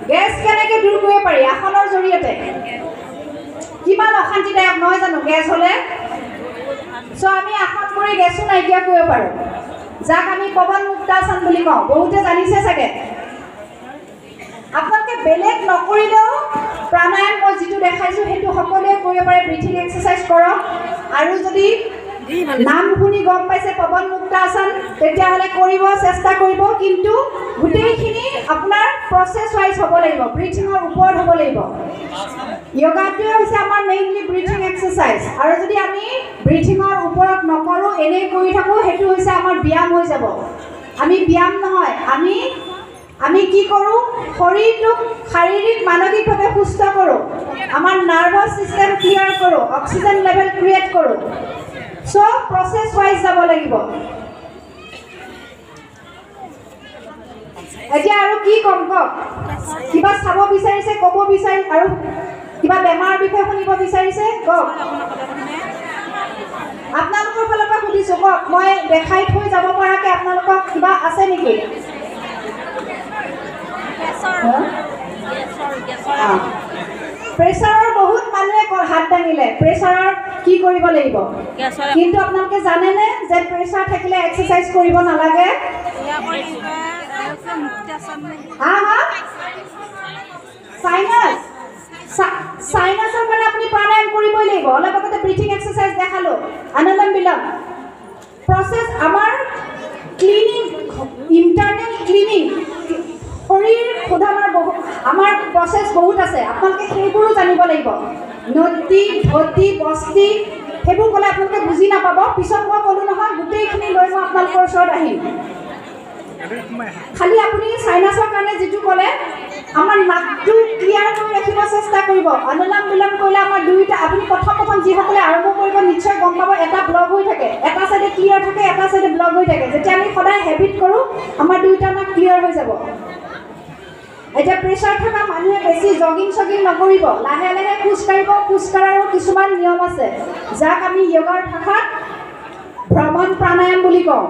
গেছ কেনেকৈ দূৰ কৰিব পাৰি আসনৰ জৰিয়তে কিমান অশান্তিদায়ক নহয় জানো গেছ হ'লে চ' আমি আসন কৰি গেছো নাইকিয়া কৰিব পাৰোঁ যাক আমি পৱন মুক্তাসন বুলি কওঁ বহুতে জানিছে চাগে আপোনালোকে বেলেগ নকৰিলেও প্ৰাণায়াম মই যিটো দেখাইছোঁ সেইটো সকলোৱে কৰিব পাৰে ব্ৰিথিং এক্সাৰচাইজ কৰক আৰু যদি নাম শুনি গম পাইছে পৱন মুক্তাসন তেতিয়াহ'লে কৰিব চেষ্টা কৰিব কিন্তু গোটেইখিনি আপোনাৰ প্ৰচেছ ৱাইজ হ'ব লাগিব ব্ৰিথিঙৰ ওপৰত হ'ব লাগিব য়োগাটোৱে হৈছে আমাৰ মেইনলি ব্ৰিথিং এক্সাৰচাইজ আৰু যদি আমি ব্ৰিথিঙৰ ওপৰত নকৰোঁ এনেই কৰি থাকোঁ সেইটো হৈছে আমাৰ ব্যায়াম হৈ যাব আমি ব্যায়াম নহয় আমি কি কৰোঁ শৰীৰটোক শাৰীৰিক মানসিকভাৱে সুস্থ কৰোঁ আমাৰ নাৰ্ভাছ ছিষ্টেম ক্লিয়াৰ কৰোঁ অক্সিজেন লেভেল ক্ৰিয়েট কৰোঁ চ' প্ৰচেছ ৱাইজ যাব লাগিব এতিয়া আৰু কি ক'ম কওক কিবা চাব বিচাৰিছে ক'ব বিচাৰি আৰু কিবা বেমাৰৰ বিষয়ে শুনিব বিচাৰিছে কওক আপোনালোকৰ ফালৰ পৰা সুধিছোঁ কওক মই দেখাই থৈ যাব পৰাকৈ আপোনালোকক কিবা আছে নেকি প্ৰেছাৰৰ বহুত মানুহে হাত দাঙিলে প্ৰেছাৰৰ কি কৰিব লাগিব কিন্তু আপোনালোকে জানেনে যে প্ৰেছাৰ থাকিলে এক্সাৰচাইজ কৰিব নালাগে সাইনাছৰ কাৰণে আপুনি প্ৰাণায়াম কৰিবই লাগিব অলপ আগতে ব্ৰিথিং এক্সাৰচাইজ দেখালোঁ আনন্দম বিলম প্ৰচেছ আমাৰ ক্লিনিং ইণ্টাৰনেল ক্লিনিং শৰীৰ শোধনৰ আমাৰ প্ৰচেছ বহুত আছে আপোনালোকে সেইবোৰো জানিব লাগিব নদী ধতি বস্তি সেইবোৰ ক'লে আপোনালোকে বুজি নাপাব পিছত মই ক'লো নহয় গোটেইখিনি লৈ মই আপোনালোকৰ ওচৰত আহিম খালি আপুনি সাইনাসৰ কাৰণে যেটো ক'লে আমাৰ নাকটো ক্লিয়াৰ কৰি ৰাখিব চেষ্টা কৰিব অনুলাম বিলম কৰিলে আমাৰ দুইটা আপুনি প্ৰথম যিসকলে আৰম্ভ কৰিব নিশ্চয় গম পাব এটা ব্লক হৈ থাকে এটা সাইডে ক্লিয়াৰ থাকে এটা সাইডে ব্লক হৈ থাকে যেতিয়া আমি সদায় হেবিট কৰোঁ আমাৰ দুইটা নাক ক্লিয়াৰ হৈ যাব এটা প্ৰেছাৰ থকা মানুহে বেছি জগিং নকৰিব লাহে লাহে খোজ কাঢ়াৰো কিছুমান নিয়ম আছে যাক আমি যোগাৰ ভাষাত ভ্ৰমণ প্ৰাণায়াম বুলি কওঁ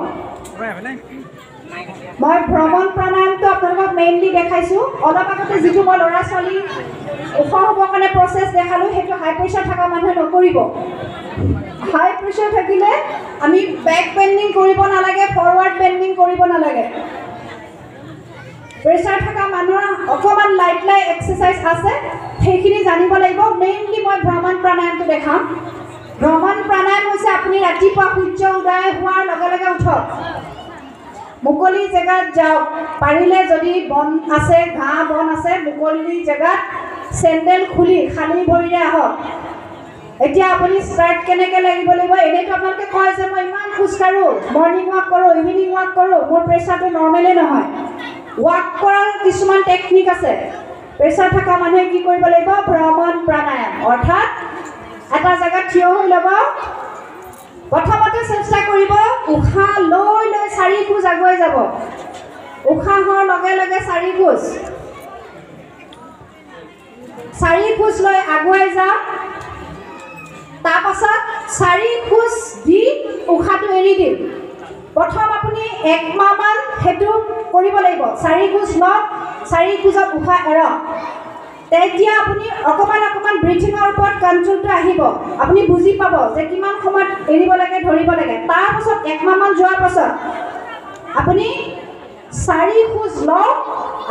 মই ভ্ৰমণ প্ৰাণায়ামটো আপোনালোকক মেইনলি দেখাইছোঁ অলপ আগতে যিটো মই ল'ৰা ছোৱালী ওখ হ'বৰ কাৰণে প্ৰচেছ দেখালোঁ সেইটো হাই প্ৰেছাৰ থকা মানুহে নকৰিব হাই প্ৰেছাৰ থাকিলে আমি বেক বেণ্ডিং কৰিব নালাগে ফৰৱাৰ্ড বেণ্ডিং কৰিব নালাগে প্ৰেছাৰ থকা মানুহৰ অকণমান লাইট এক্সাৰচাইজ আছে সেইখিনি জানিব লাগিব মেইনলি মই ভ্ৰমণ প্ৰাণায়ামটো দেখাম ভ্ৰমণ প্ৰাণায়াম হৈছে আপুনি ৰাতিপুৱা সূৰ্য উদয় হোৱাৰ লগে লগে উঠক মুকলি জেগাত যাওক পাৰিলে যদি বন আছে ঘাঁহ বন আছে মুকলি জেগাত চেণ্ডেল খুলি খালী ভৰিৰে আহক এতিয়া আপুনি ষ্টাৰ্ট কেনেকৈ লাগিব এনেইতো আপোনালোকে কয় যে মই ইমান খোজকাঢ়োঁ মৰ্ণিং ৱাক কৰোঁ ইভিনিং ৱাক কৰোঁ মোৰ প্ৰেছাৰটো নৰ্মেলেই নহয় ৱাক কৰাৰ কিছুমান টেকনিক আছে প্ৰেছাৰ থকা মানুহে কি কৰিব লাগিব ভ্ৰমণ প্ৰাণায়াম অৰ্থাৎ এটা জেগাত থিয় হৈ ল'ব প্ৰথমতে চেষ্টা কৰিব উশাহ লৈ 4 খোজ আগুৱাই যাব উশাহৰ লগে লগে 4 খোজ 4 খোজ লৈ আগুৱাই যাওক তাৰপাছত 4 খোজ দি উশাহটো এৰি দিম প্ৰথম আপুনি 1 মাহমান সেইটো কৰিব লাগিব 4 খোজ লওক 4 খোজত উশাহ এৰক তেতিয়া আপুনি অকণমান ব্ৰিথিঙৰ ওপৰত কণ্ট্ৰলটো আহিব আপুনি বুজি পাব যে কিমান সময়ত এৰিব লাগে ধৰিব লাগে তাৰপাছত 1 মাহমান যোৱাৰ পাছত আপুনি 4 খোজ লওক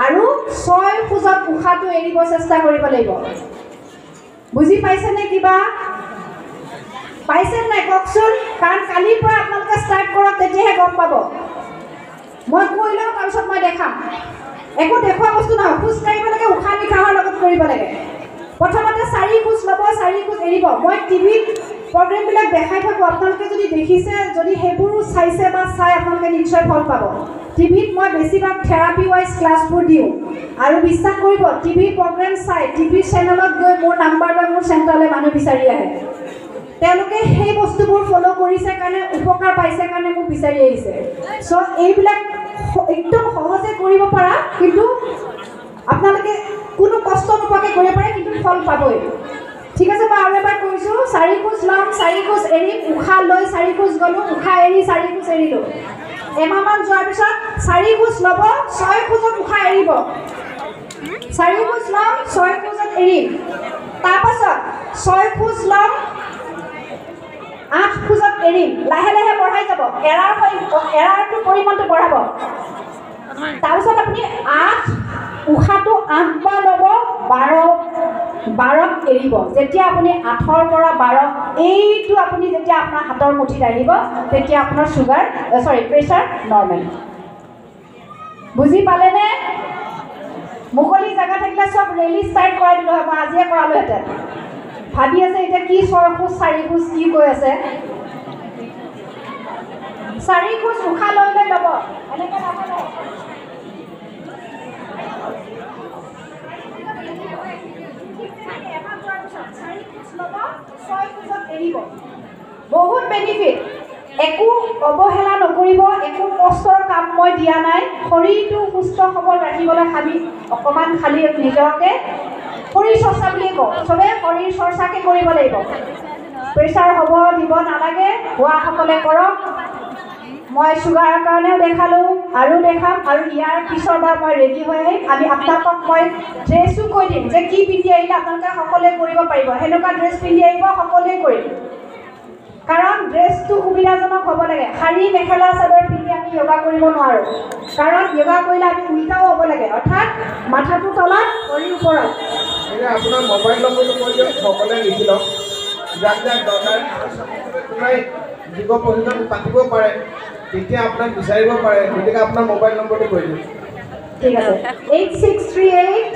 আৰু 6 খোজত উশাহটো এৰিব চেষ্টা কৰিব লাগিব বুজি পাইছেনে কিবা পাইছে নাই কওকচোন কাৰণ কালিৰ পৰা আপোনালোকে ষ্টাৰ্ট কৰক তেতিয়াহে গম পাব মই কৈ লওঁ তাৰপিছত মই দেখাম একো দেখুৱা বস্তু নহয় খোজ কাঢ়িব লাগে উশাহ নিশাহৰ লগত কৰিব লাগে প্ৰথমতে 4 খোজ ল'ব 4 খোজ এৰিব মই টিভিত প্ৰগ্ৰেমবিলাক দেখাই থাকোঁ আপোনালোকে যদি দেখিছে যদি সেইবোৰো চাইছে বা চাই আপোনালোকে নিশ্চয় ফল পাব টিভিত মই বেছিভাগ থেৰাপি ৱাইজ ক্লাছবোৰ দিওঁ আৰু বিশ্বাস কৰিব টিভি প্ৰগ্ৰেম চাই টিভি চেনেলত গৈ মোৰ নাম্বাৰ লৈ মোৰ চেণ্টাৰলৈ মানুহ বিচাৰি আহে তেওঁলোকে সেই বস্তুবোৰ ফ'ল' কৰিছে কাৰণে উপকাৰ পাইছে কাৰণে মোক বিচাৰি আহিছে চ' এইবিলাক একদম সহজে কৰিব পাৰা কিন্তু আপোনালোকে কোনো কষ্ট নোপোৱাকৈ কৰিব পাৰে কিন্তু ফল পাবই ঠিক আছে মই আৰু এবাৰ কৈছোঁ 4 খোজ ল'ম 4 খোজ এৰিম উশাহ লৈ 4 খোজ গ'লোঁ উশাহ এৰি 4 খোজ এৰিলোঁ এমাহমান যোৱাৰ পিছত 4 খোজ ল'ব 6 খোজত উশাহ এৰিব 4 খোজ ল'ম 6 খোজত এৰিম তাৰপাছত 6 খোজ ল'ম 8 খোজত এৰিম লাহে লাহে বঢ়াই যাব এৰাৰটো পৰিমাণটো বঢ়াব তাৰপিছত আপুনি 8 উশাহটো 8 বাৰ ল'ব 12ত এৰিব যেতিয়া আপুনি 8ৰ পৰা 12 এইটো আপুনি যেতিয়া আপোনাৰ হাতৰ মুঠিত আহিব তেতিয়া আপোনাৰ প্ৰেছাৰ নৰ্মেল বুজি পালেনে মুকলি জেগা থাকিলে চব ৰেলি ষ্টাৰ্ট কৰাই দিলোঁ হয় মই আজিয়ে কৰালোহেঁতেন ভাবি আছে এতিয়া কি 6 খোজ 4 খোজ কি কৈ আছে 4 খোজ উশাহ লৈ ল'ব এনেকৈ নাপালে বহুত বেনিফিট একো অৱহেলা নকৰিব একো কষ্টৰ কাম মই দিয়া নাই শৰীৰটো সুস্থ সবল ৰাখিবলৈ অকণমান খালি নিজকে শৰীৰ চৰ্চা বুলি কওঁ চবেই শৰীৰ চৰ্চাকে কৰিব লাগিব প্ৰেছাৰ হ'ব দিব নালাগে হোৱাসকলে কৰক মই চুগাৰৰ কাৰণেও দেখালোঁ আৰু দেখাম আৰু ইয়াৰ পিছৰবাৰ মই ৰেডি হৈ আহিম আমি আপোনালোকক মই ড্ৰেছো কৈ দিম যে কি পিন্ধি আহিলে আপোনালোকে সকলোৱে কৰিব পাৰিব সেনেকুৱা ড্ৰেছ পিন্ধি আহিব সকলোৱে কৰিম কাৰণ ড্ৰেছটো সুবিধাজনক হ'ব লাগে শাৰী মেখেলা চাদৰ পিন্ধি আমি য়োগা কৰিব নোৱাৰোঁ কাৰণ য়োগা কৰিলে আমি উল্টাও হ'ব লাগে অৰ্থাৎ মাথাটো তলত ভৰিৰ ওপৰত আপোনাৰ মোবাইল নম্বৰটো কৈ দিয়ক সকলোৱে লিখি লওক যাক যাক দৰকাৰ যোগ প্ৰশিক্ষণ পাতিব পাৰে তেতিয়া আপোনাক বিচাৰিব পাৰে গতিকে আপোনাৰ মোবাইল নম্বৰটো কৈ দিয়ক ঠিক আছে 8638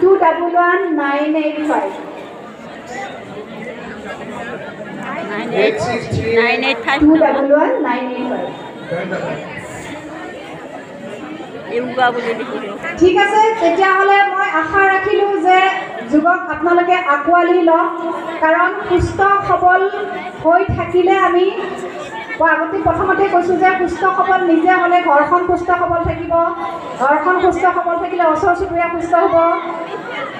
211 985 211 985 ঠিক আছে তেতিয়াহ'লে মই আশা ৰাখিলোঁ যে যুগক আপোনালোকে আঁকোৱালি লওক কাৰণ সুস্থ সবল হৈ থাকিলে আমি মই আগতে প্ৰথমতে কৈছোঁ যে সুস্থ সবল নিজে হ'লে ঘৰখন সুস্থ সবল থাকিব ঘৰখন সুস্থ সবল থাকিলে ওচৰ চুবুৰীয়া সুস্থ হ'ব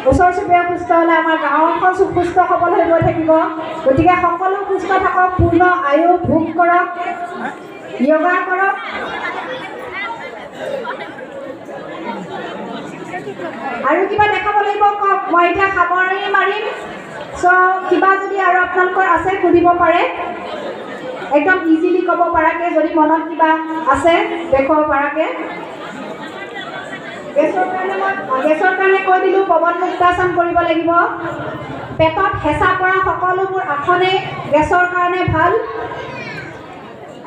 ওচৰ চুবুৰীয়া সুস্থ হ'লে আমাৰ গাঁওখন সুস্থ সবল হৈ গৈ থাকিব গতিকে সকলো সুস্থ থাকক পূৰ্ণ আয়ু ভোগ কৰক য়োগা কৰক আৰু কিবা দেখাব লাগিব কওক মই এতিয়া সামৰণি মাৰিম চ' কিবা যদি আৰু আপোনালোকৰ আছে সুধিব পাৰে একদম ইজিলি ক'ব পৰাকৈ যদি মনত কিবা আছে দেখুৱাব পৰাকৈ গেছৰ কাৰণে কৈ দিলোঁ পৱন মুক্তাসন কৰিব লাগিব পেটত হেঁচা পৰা সকলোবোৰ আসনে গেছৰ কাৰণে ভাল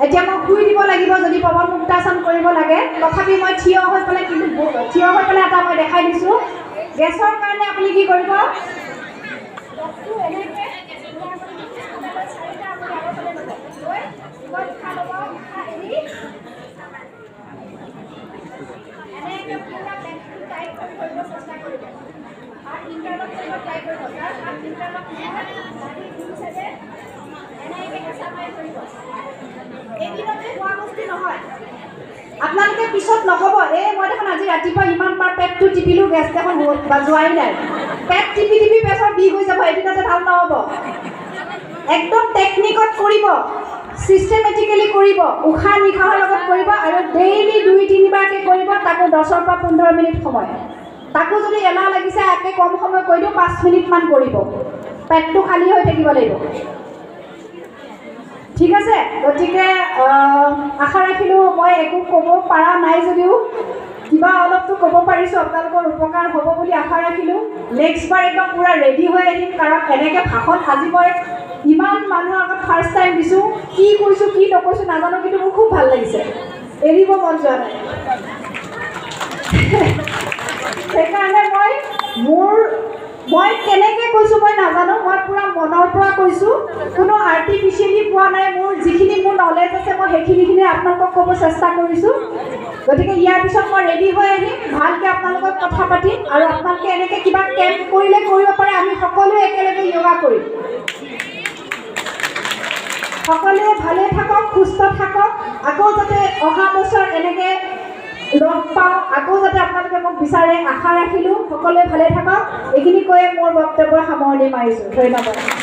এতিয়া মই শুই দিব লাগিব যদি পৱন মুক্তাসন কৰিব লাগে তথাপি মই থিয় হৈ পেলাই কিন্তু থিয় হৈ পেলাই এটা মই দেখাই দিছোঁ গেছৰ কাৰণে আপুনি কি কৰিব আপোনালোকে পিছত নক'ব এই মই দেখোন আজি ৰাতিপুৱা ইমান বাৰ পেটটো টিপিলোঁ গেছ দেখোন যোৱাই নাই পেট টিপি টিপি পেটৰ বিষ হৈ যাব এদিনতে ভাল নহ'ব একদম টেকনিকত কৰিব চিষ্টেমেটিকেলি কৰিব উশাহ নিশাহৰ লগত কৰিব আৰু ডেইলি 2-3 বাৰকৈ কৰিব তাকো 10 পৰা 15 মিনিট সময় তাকো যদি এলাহ লাগিছে একে কম সময় কৰি দিওঁ 5 মিনিটমান কৰিব পেটটো খালী হৈ থাকিব লাগিব ঠিক আছে গতিকে আশা ৰাখিলোঁ মই একো ক'ব পৰা নাই যদিও কিবা অলপতো ক'ব পাৰিছোঁ আপোনালোকৰ উপকাৰ হ'ব বুলি আশা ৰাখিলোঁ নেক্সট বাৰ একদম পূৰা ৰেডি হৈ আহিম কাৰণ এনেকৈ ভাষণ আজি মই ইমান মানুহৰ আগত ফাৰ্ষ্ট টাইম দিছোঁ কি কৈছোঁ কি নকৈছোঁ নাজানো কিন্তু মোৰ খুব ভাল লাগিছে এৰিব মন যোৱা নাই সেইকাৰণে মই কেনেকৈ কৈছোঁ মই নাজানো মই পূৰা মনৰ পৰা কৈছোঁ কোনো আৰ্টিফিচিয়েলি পোৱা নাই মোৰ যিখিনি মোৰ নলেজ আছে মই সেইখিনিখিনি আপোনালোকক ক'ব চেষ্টা কৰিছোঁ গতিকে ইয়াৰ পিছত মই ৰেডি হৈ আহিম ভালকৈ আপোনালোকক কথা পাতিম আৰু আপোনালোকে এনেকৈ কিবা কেম্প কৰিলে কৰিব পাৰে আমি সকলোৱে একেলগে য়োগা কৰিম সকলোৱে ভালে থাকক সুস্থ থাকক আকৌ যাতে অহা বছৰ এনেকৈ লগ পাওঁ আকৌ যাতে আপোনালোকে মোক বিচাৰে আশা ৰাখিলোঁ সকলোৱে ভালে থাকক এইখিনি কৈয়ে মোৰ বক্তব্যৰ সামৰণি মাৰিছোঁ ধন্যবাদ